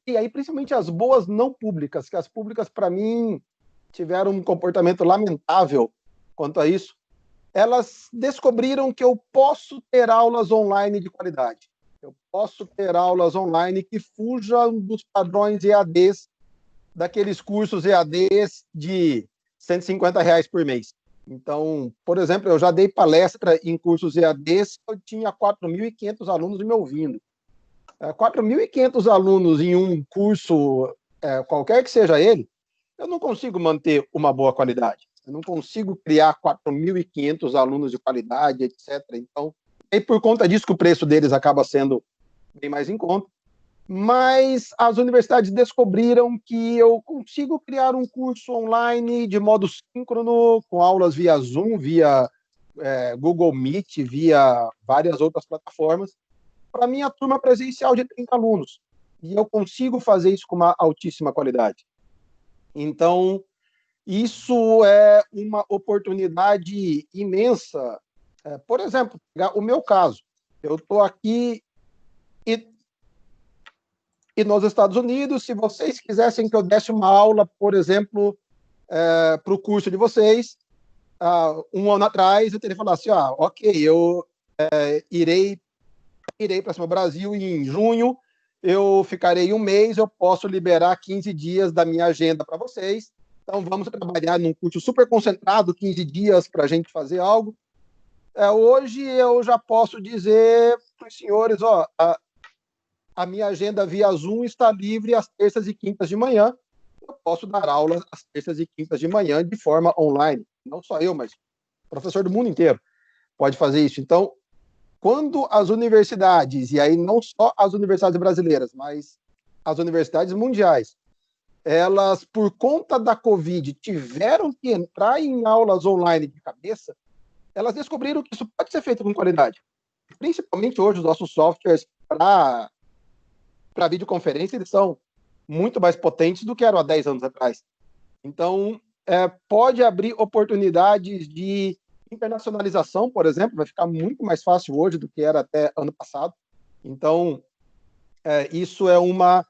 e aí principalmente as boas não públicas, que as públicas, para mim, tiveram um comportamento lamentável quanto a isso, elas descobriram que eu posso ter aulas online de qualidade. Eu posso ter aulas online que fujam dos padrões EADs, daqueles cursos EADs de R$150 por mês. Então, por exemplo, eu já dei palestra em cursos EADs, eu tinha 4.500 alunos me ouvindo. 4.500 alunos em um curso, qualquer que seja ele, eu não consigo manter uma boa qualidade. Eu não consigo criar 4.500 alunos de qualidade, etc. Então, e por conta disso que o preço deles acaba sendo bem mais em conta. Mas as universidades descobriram que eu consigo criar um curso online de modo síncrono, com aulas via Zoom, via Google Meet, via várias outras plataformas, para a minha turma presencial de 30 alunos. E eu consigo fazer isso com uma altíssima qualidade. Então, isso é uma oportunidade imensa. Por exemplo, o meu caso, eu estou aqui e nos Estados Unidos, se vocês quisessem que eu desse uma aula, por exemplo, para o curso de vocês, um ano atrás, eu teria falado assim, ok, eu irei para cima do Brasil em junho, eu ficarei um mês, eu posso liberar 15 dias da minha agenda para vocês, então vamos trabalhar num curso super concentrado, 15 dias para a gente fazer algo. Hoje eu já posso dizer para os senhores, a minha agenda via Zoom está livre às terças e quintas de manhã. Eu posso dar aula às terças e quintas de manhã de forma online. Não só eu, mas professor do mundo inteiro pode fazer isso. Então, quando as universidades, e aí não só as universidades brasileiras, mas as universidades mundiais, elas, por conta da Covid, tiveram que entrar em aulas online de cabeça, elas descobriram que isso pode ser feito com qualidade. Principalmente hoje, os nossos softwares para videoconferência, eles são muito mais potentes do que eram há 10 anos atrás. Então, pode abrir oportunidades de internacionalização, por exemplo, vai ficar muito mais fácil hoje do que era até ano passado. Então, isso é uma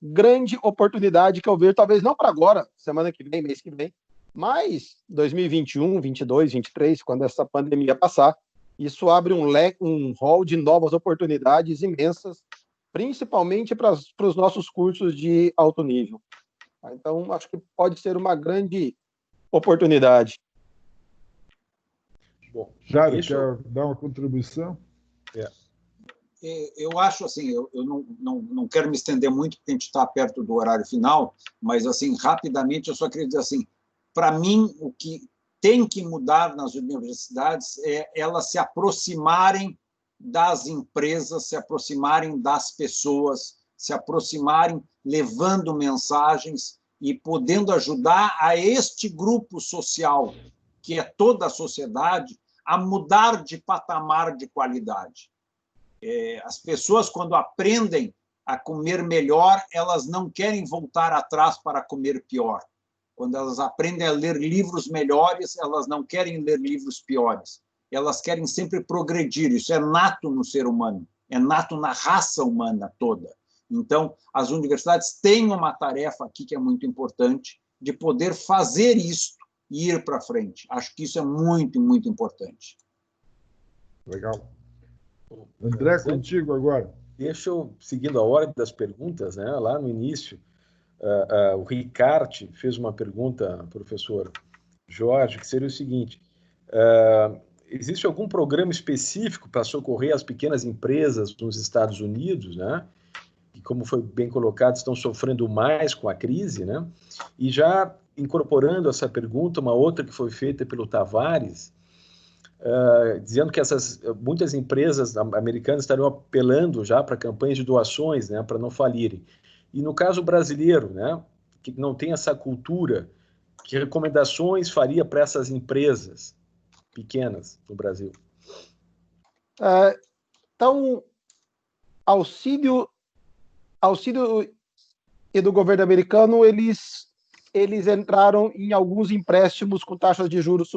grande oportunidade que eu vejo, talvez não para agora, semana que vem, mês que vem, mas 2021, 22, 23, quando essa pandemia passar, isso abre um hall de novas oportunidades imensas, principalmente para os nossos cursos de alto nível. Então, acho que pode ser uma grande oportunidade. Bom, Jário, quer dar uma contribuição? Eu acho assim, eu não quero me estender muito, porque a gente está perto do horário final, mas assim, rapidamente, eu só queria dizer assim, para mim, o que tem que mudar nas universidades é elas se aproximarem das empresas, se aproximarem das pessoas, se aproximarem levando mensagens e podendo ajudar a este grupo social, que é toda a sociedade, a mudar de patamar de qualidade. As pessoas, quando aprendem a comer melhor, elas não querem voltar atrás para comer pior. Quando elas aprendem a ler livros melhores, elas não querem ler livros piores. Elas querem sempre progredir. Isso é nato no ser humano, é nato na raça humana toda. Então, as universidades têm uma tarefa aqui que é muito importante, de poder fazer isso e ir para frente. Acho que isso é muito, muito importante. Legal. André, contigo agora. Deixa eu, seguindo a ordem das perguntas, né, lá no início, o Ricarte fez uma pergunta, professor Jorge, que seria o seguinte: existe algum programa específico para socorrer as pequenas empresas nos Estados Unidos, né, que, como foi bem colocado, estão sofrendo mais com a crise, né? E já incorporando essa pergunta, uma outra que foi feita pelo Tavares, dizendo que muitas empresas americanas estariam apelando já para campanhas de doações, né, para não falirem. E no caso brasileiro, né, que não tem essa cultura, que recomendações faria para essas empresas pequenas no Brasil? Então, auxílio e do governo americano, eles entraram em alguns empréstimos com taxas de juros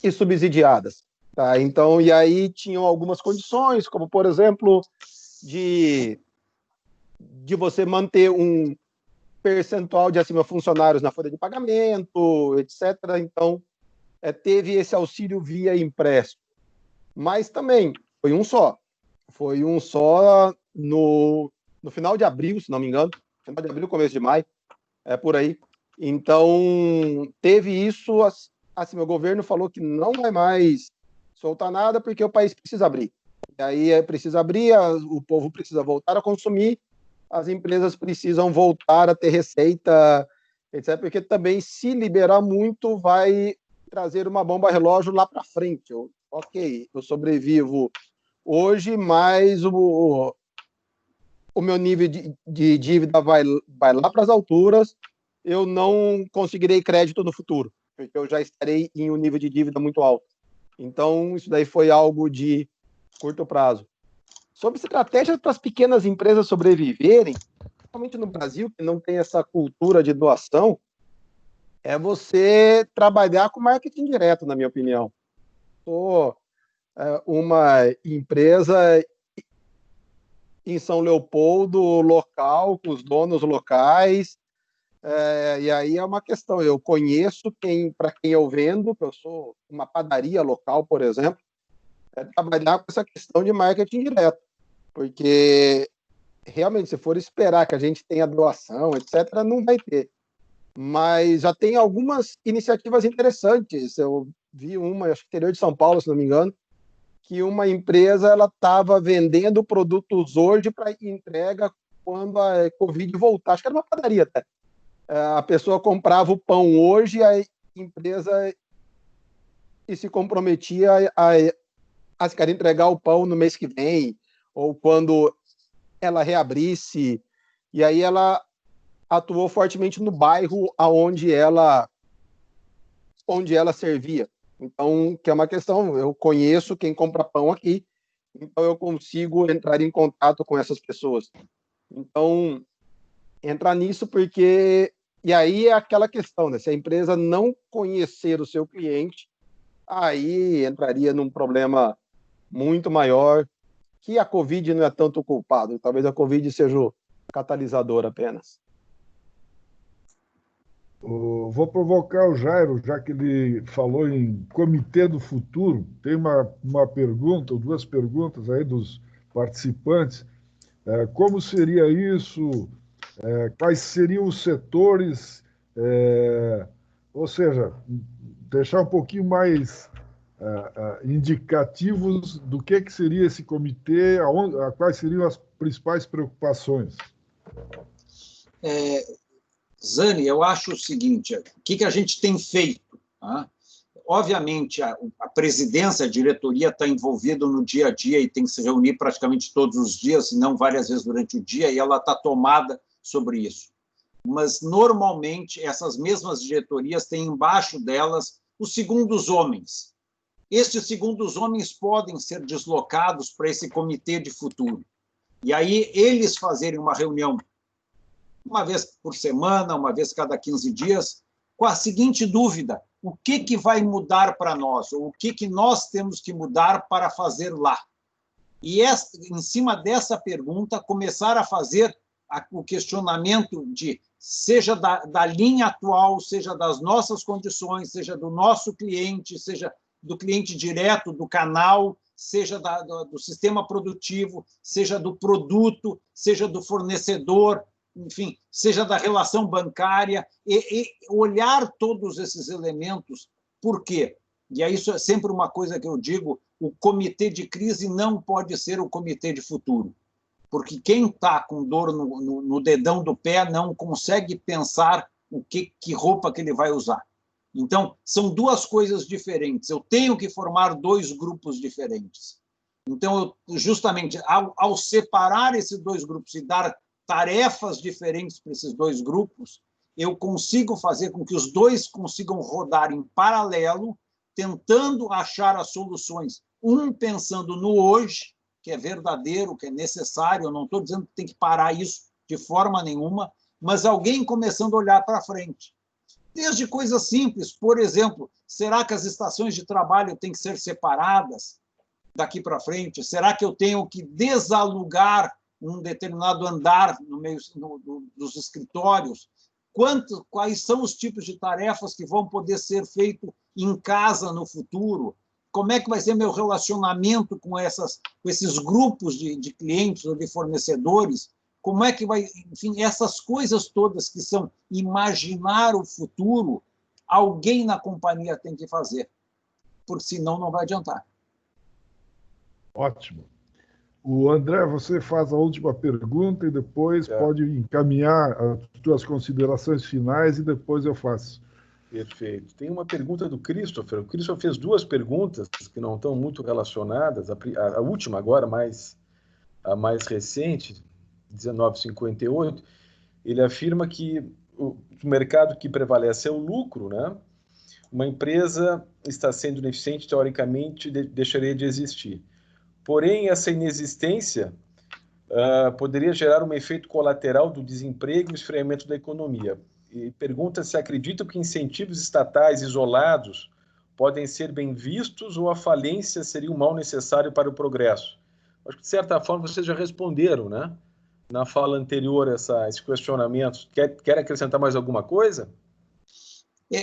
e subsidiadas, tá? Então, e aí tinham algumas condições, como, por exemplo, de você manter um percentual de acima funcionários na folha de pagamento, etc. Então, teve esse auxílio via empréstimo. Mas também foi um só. Foi um só no final de abril, se não me engano. Final de abril, começo de maio, por aí. Então, teve isso, assim, o governo falou que não vai mais soltar nada porque o país precisa abrir. E aí precisa abrir, o povo precisa voltar a consumir, as empresas precisam voltar a ter receita, etc. Porque também, se liberar muito, vai trazer uma bomba relógio lá para frente. Ok, eu sobrevivo hoje, mas o meu nível de dívida vai lá para as alturas, eu não conseguirei crédito no futuro, porque eu já estarei em um nível de dívida muito alto. Então, isso daí foi algo de curto prazo. Sobre estratégias para as pequenas empresas sobreviverem, principalmente no Brasil, que não tem essa cultura de doação, é você trabalhar com marketing direto, na minha opinião. Sou uma empresa em São Leopoldo, local, com os donos locais, e aí é uma questão, eu conheço para quem eu vendo, que eu sou uma padaria local, por exemplo, trabalhar com essa questão de marketing direto, porque realmente, se for esperar que a gente tenha doação, etc., não vai ter. Mas já tem algumas iniciativas interessantes. Eu vi uma, acho que interior de São Paulo, se não me engano, que uma empresa estava vendendo produtos hoje para entrega quando a Covid voltar. Acho que era uma padaria até. A pessoa comprava o pão hoje, a empresa se comprometia a se querer entregar o pão no mês que vem, ou quando ela reabrisse. E aí ela atuou fortemente no bairro onde ela servia. Então, que é uma questão, eu conheço quem compra pão aqui, então eu consigo entrar em contato com essas pessoas. Então, entrar nisso porque... E aí é aquela questão, né? Se a empresa não conhecer o seu cliente, aí entraria num problema muito maior, que a Covid não é tanto o culpado, talvez a Covid seja o catalisador apenas. Vou provocar o Jairo, já que ele falou em Comitê do Futuro. Tem uma pergunta, ou duas perguntas aí dos participantes. Como seria isso? Quais seriam os setores? Ou seja, deixar um pouquinho mais indicativos do que seria esse comitê, quais seriam as principais preocupações? Zani, eu acho o seguinte, o que a gente tem feito? Tá? Obviamente, a presidência, a diretoria está envolvida no dia a dia e tem que se reunir praticamente todos os dias, se não várias vezes durante o dia, e ela está tomada sobre isso. Mas, normalmente, essas mesmas diretorias têm embaixo delas os segundos homens. Estes segundos homens podem ser deslocados para esse comitê de futuro. E aí, eles fazerem uma reunião uma vez por semana, uma vez cada 15 dias, com a seguinte dúvida: o que vai mudar para nós? Ou o que nós temos que mudar para fazer lá? E, em cima dessa pergunta, começar a fazer o questionamento de, seja da linha atual, seja das nossas condições, seja do nosso cliente, seja do cliente direto, do canal, seja do sistema produtivo, seja do produto, seja do fornecedor, enfim, seja da relação bancária, e olhar todos esses elementos. Por quê? E aí isso é sempre uma coisa que eu digo: o comitê de crise não pode ser o comitê de futuro, porque quem está com dor no dedão do pé não consegue pensar que roupa que ele vai usar. Então, são duas coisas diferentes. Eu tenho que formar dois grupos diferentes. Então, justamente, ao separar esses dois grupos e dar tarefas diferentes para esses dois grupos, eu consigo fazer com que os dois consigam rodar em paralelo, tentando achar as soluções, um pensando no hoje, que é verdadeiro, que é necessário. Eu não estou dizendo que tem que parar isso de forma nenhuma, mas alguém começando a olhar para frente. Desde coisas simples, por exemplo, será que as estações de trabalho têm que ser separadas daqui para frente? Será que eu tenho que desalugar um determinado andar no meio dos escritórios? Quais são os tipos de tarefas que vão poder ser feitas em casa no futuro? Como é que vai ser meu relacionamento com esses grupos de clientes ou de fornecedores? Como é que vai... Enfim, essas coisas todas que são imaginar o futuro, alguém na companhia tem que fazer, porque senão não vai adiantar. Ótimo. O André, você faz a última pergunta e depois pode encaminhar as suas considerações finais e depois eu faço. Perfeito. Tem uma pergunta do Christopher. O Christopher fez duas perguntas que não estão muito relacionadas. A última agora, a mais recente, 1958, ele afirma que o mercado que prevalece é o lucro, né? Uma empresa está sendo ineficiente, teoricamente, deixaria de existir. Porém, essa inexistência poderia gerar um efeito colateral do desemprego e esfriamento da economia. E pergunta se acredita que incentivos estatais isolados podem ser bem vistos ou a falência seria um mal necessário para o progresso. Acho que, de certa forma, vocês já responderam, né? Na fala anterior, esse questionamento. Quer acrescentar mais alguma coisa?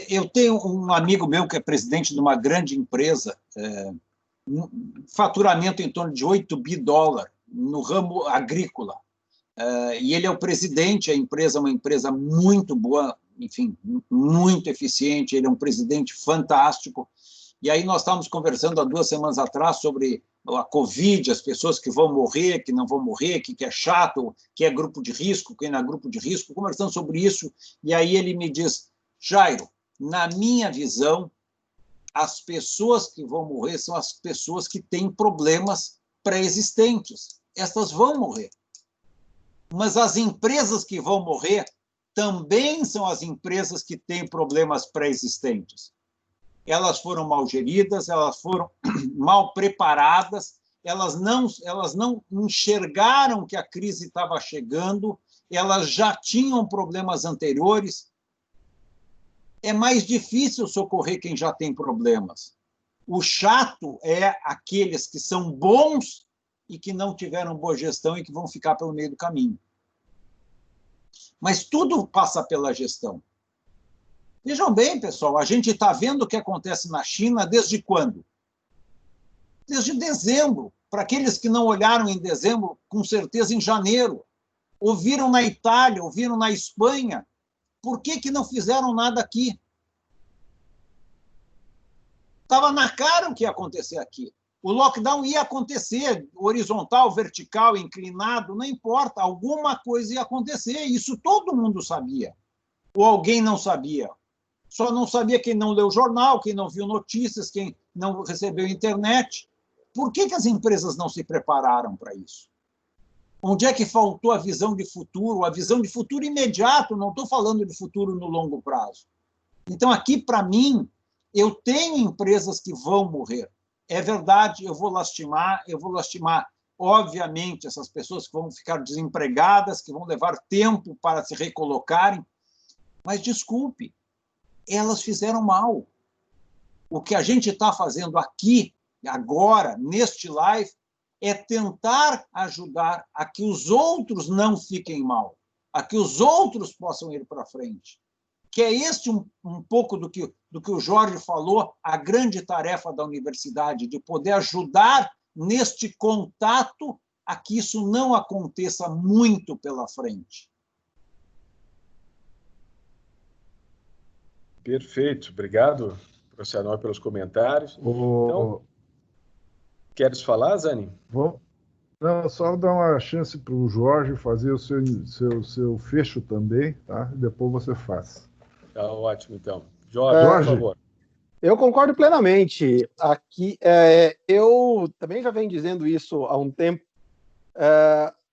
Eu tenho um amigo meu que é presidente de uma grande empresa, faturamento em torno de 8 bi dólares no ramo agrícola. E ele é o presidente. A empresa é uma empresa muito boa, enfim, muito eficiente. Ele é um presidente fantástico. E aí nós estávamos conversando há 2 semanas atrás sobre a Covid, as pessoas que vão morrer, que não vão morrer, que é chato, que é grupo de risco, que não é grupo de risco, conversando sobre isso. E aí ele me diz: Jairo, na minha visão, as pessoas que vão morrer são as pessoas que têm problemas pré-existentes. Essas vão morrer. Mas as empresas que vão morrer também são as empresas que têm problemas pré-existentes. Elas foram mal geridas, elas foram mal preparadas, elas não enxergaram que a crise estava chegando, elas já tinham problemas anteriores. É mais difícil socorrer quem já tem problemas. O chato é aqueles que são bons e que não tiveram boa gestão e que vão ficar pelo meio do caminho. Mas tudo passa pela gestão. Vejam bem, pessoal, a gente está vendo o que acontece na China desde quando? Desde dezembro. Para aqueles que não olharam em dezembro, com certeza em janeiro. Ouviram na Itália, ouviram na Espanha. Por que não fizeram nada aqui? Estava na cara o que ia acontecer aqui. O lockdown ia acontecer, horizontal, vertical, inclinado, não importa, alguma coisa ia acontecer. Isso todo mundo sabia. Ou alguém não sabia. Só não sabia quem não leu jornal, quem não viu notícias, quem não recebeu internet. Por que as empresas não se prepararam para isso? Onde é que faltou a visão de futuro? A visão de futuro imediato, não estou falando de futuro no longo prazo. Então, aqui, para mim, eu tenho empresas que vão morrer. É verdade, eu vou lastimar, obviamente, essas pessoas que vão ficar desempregadas, que vão levar tempo para se recolocarem, mas, desculpe, elas fizeram mal. O que a gente está fazendo aqui, agora, neste live, é tentar ajudar a que os outros não fiquem mal, a que os outros possam ir para frente. Que é este um pouco do que o Jorge falou, a grande tarefa da universidade, de poder ajudar neste contato a que isso não aconteça muito pela frente. Perfeito. Obrigado, professor Adenauer, pelos comentários. Então, queres falar, Zani? Vou. Não, só dar uma chance para o Jorge fazer o seu fecho também, tá? Depois você faz. Tá ótimo, então. Jorge, por favor. Eu concordo plenamente. Aqui, eu também já venho dizendo isso há um tempo.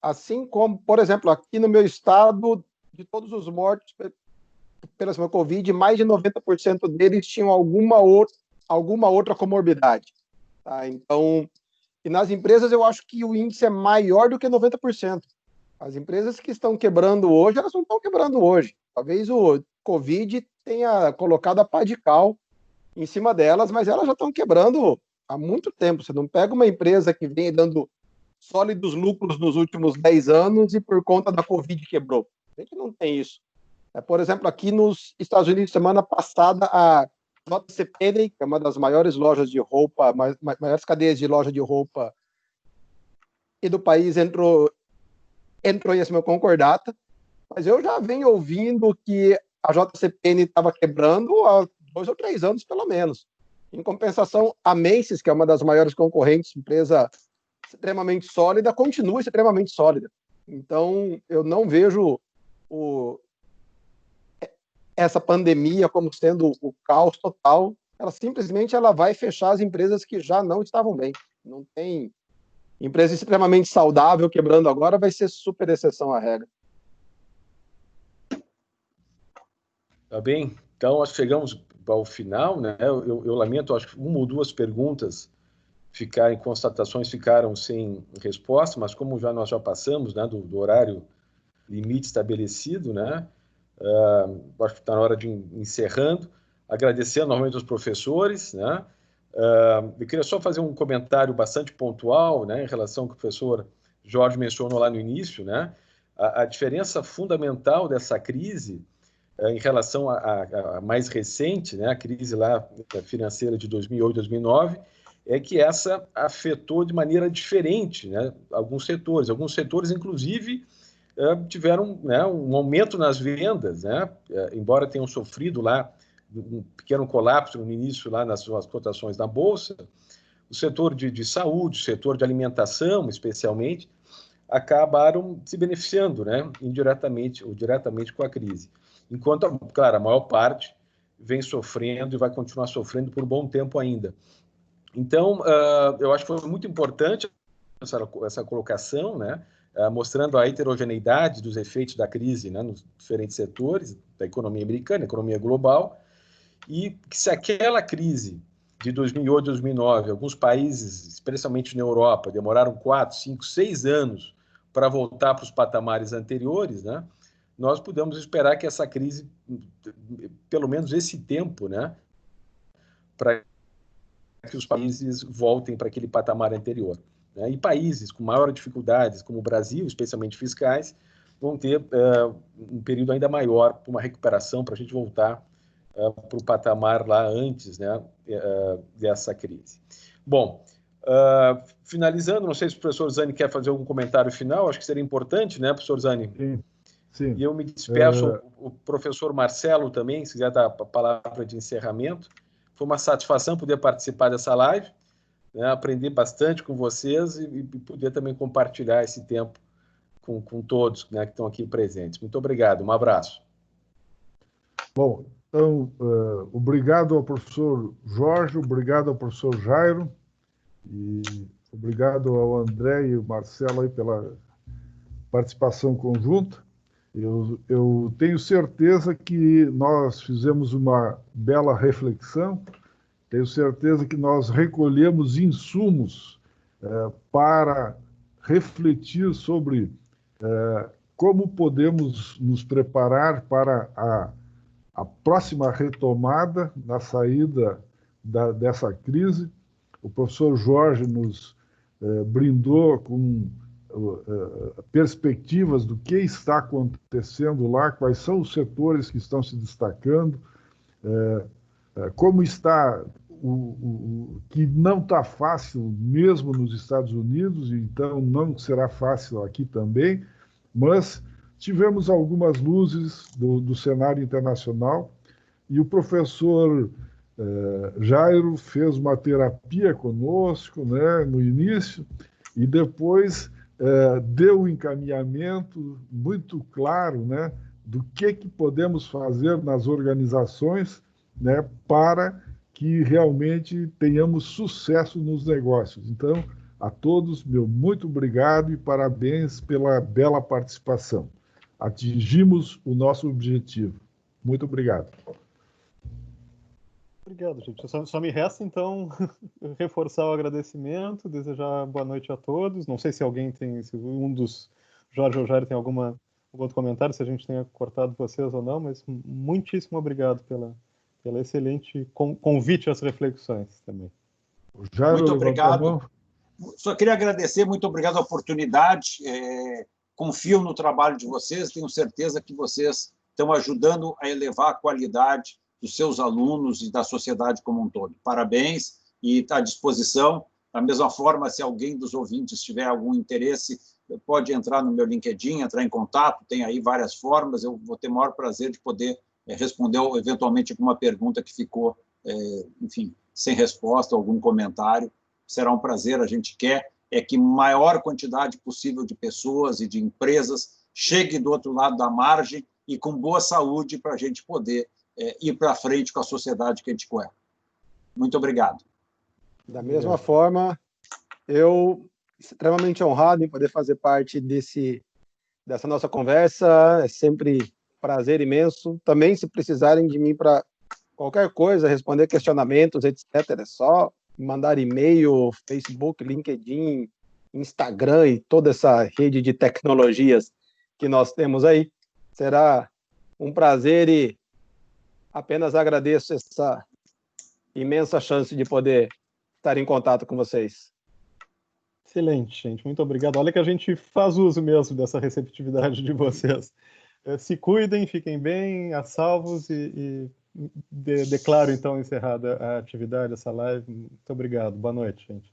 Assim como, por exemplo, aqui no meu estado, de todos os mortos pela Covid, mais de 90% deles tinham alguma outra comorbidade. Tá? Então, e nas empresas eu acho que o índice é maior do que 90%. As empresas que estão quebrando hoje, elas não estão quebrando hoje. Talvez o Covid tenha colocado a pá de cal em cima delas, mas elas já estão quebrando há muito tempo. Você não pega uma empresa que vem dando sólidos lucros nos últimos 10 anos e por conta da Covid quebrou. A gente não tem isso. Por exemplo, aqui nos Estados Unidos, semana passada, a JCPenney, que é uma das maiores lojas de roupa, maiores cadeias de loja de roupa e do país, entrou em esse meu concordata, mas eu já venho ouvindo que a JCPenney estava quebrando há 2 ou 3 anos, pelo menos. Em compensação, a Macy's, que é uma das maiores concorrentes, empresa extremamente sólida, continua extremamente sólida. Então, eu não vejo essa pandemia como sendo o caos total. Ela simplesmente vai fechar as empresas que já não estavam bem. Não tem empresa extremamente saudável quebrando agora, vai ser super exceção à regra. Tá bem? Então, nós chegamos ao final, né? Eu lamento, acho que 1 ou 2 perguntas constatações ficaram sem resposta, mas como nós já passamos, né, do horário limite estabelecido, né? Acho que está na hora de ir encerrando. Agradecendo novamente aos professores, né? Eu queria só fazer um comentário bastante pontual, né, em relação ao que o professor Jorge mencionou lá no início, né? A diferença fundamental dessa crise em relação à mais recente, né, a crise lá financeira de 2008, 2009, é que essa afetou de maneira diferente, né, alguns setores, inclusive, tiveram, né, um aumento nas vendas, né, embora tenham sofrido lá um pequeno colapso no início lá nas suas cotações na Bolsa. O setor de saúde, o setor de alimentação, especialmente, acabaram se beneficiando, né, indiretamente ou diretamente com a crise. Enquanto, claro, a maior parte vem sofrendo e vai continuar sofrendo por um bom tempo ainda. Então, eu acho que foi muito importante essa colocação, né, mostrando a heterogeneidade dos efeitos da crise, né, nos diferentes setores da economia americana, economia global, e que se aquela crise de 2008, 2009, alguns países, especialmente na Europa, demoraram 4, 5, 6 anos para voltar para os patamares anteriores, né, nós podemos esperar que essa crise, pelo menos esse tempo, né, para que os países voltem para aquele patamar anterior, né? E países com maiores dificuldades, como o Brasil, especialmente fiscais, vão ter um período ainda maior para uma recuperação, para a gente voltar para o patamar lá antes, né, dessa crise. Bom, finalizando, não sei se o professor Zani quer fazer algum comentário final, acho que seria importante, né, professor Zani? Sim. Sim. E eu me despeço, o professor Marcelo também, se quiser dar a palavra de encerramento, Foi uma satisfação poder participar dessa live, né, aprender bastante com vocês e poder também compartilhar esse tempo com todos, né, que estão aqui presentes. Muito obrigado, um abraço. Bom, então, obrigado ao professor Jorge, obrigado ao professor Jairo, e obrigado ao André e ao Marcelo aí pela participação conjunta. Eu tenho certeza que nós fizemos uma bela reflexão, tenho certeza que nós recolhemos insumos para refletir sobre como podemos nos preparar para a próxima retomada na saída dessa crise. O professor Jorge nos brindou com perspectivas do que está acontecendo lá, quais são os setores que estão se destacando, como está que não está fácil mesmo nos Estados Unidos, então não será fácil aqui também, mas tivemos algumas luzes do cenário internacional e o professor Jairo fez uma terapia conosco, né, no início, e depois deu um encaminhamento muito claro, né, do que podemos fazer nas organizações, né, para que realmente tenhamos sucesso nos negócios. Então, a todos, meu muito obrigado e parabéns pela bela participação. Atingimos o nosso objetivo. Muito obrigado. Obrigado, gente. Só me resta, então, reforçar o agradecimento, desejar boa noite a todos. Não sei se alguém tem, se um dos Jorge ou Jair tem algum outro comentário, se a gente tenha cortado vocês ou não, mas muitíssimo obrigado pela excelente convite às reflexões também. Jair, muito obrigado. Só queria agradecer, muito obrigado a oportunidade. Confio no trabalho de vocês, tenho certeza que vocês estão ajudando a elevar a qualidade dos seus alunos e da sociedade como um todo. Parabéns e está à disposição. Da mesma forma, se alguém dos ouvintes tiver algum interesse, pode entrar no meu LinkedIn, entrar em contato, tem aí várias formas, eu vou ter o maior prazer de poder responder eventualmente alguma pergunta que ficou, enfim, sem resposta, algum comentário. Será um prazer, a gente quer que maior quantidade possível de pessoas e de empresas chegue do outro lado da margem e com boa saúde para a gente poder ir para frente com a sociedade que a gente quer. Muito obrigado. Da mesma forma, eu extremamente honrado em poder fazer parte dessa nossa conversa. É sempre prazer imenso. Também, se precisarem de mim para qualquer coisa, responder questionamentos, etc., é só mandar e-mail, Facebook, LinkedIn, Instagram e toda essa rede de tecnologias que nós temos aí. Será um prazer e apenas agradeço essa imensa chance de poder estar em contato com vocês. Excelente, gente. Muito obrigado. Olha que a gente faz uso mesmo dessa receptividade de vocês. Se cuidem, fiquem bem, a salvos e declaro, então, encerrada a atividade, essa live. Muito obrigado. Boa noite, gente.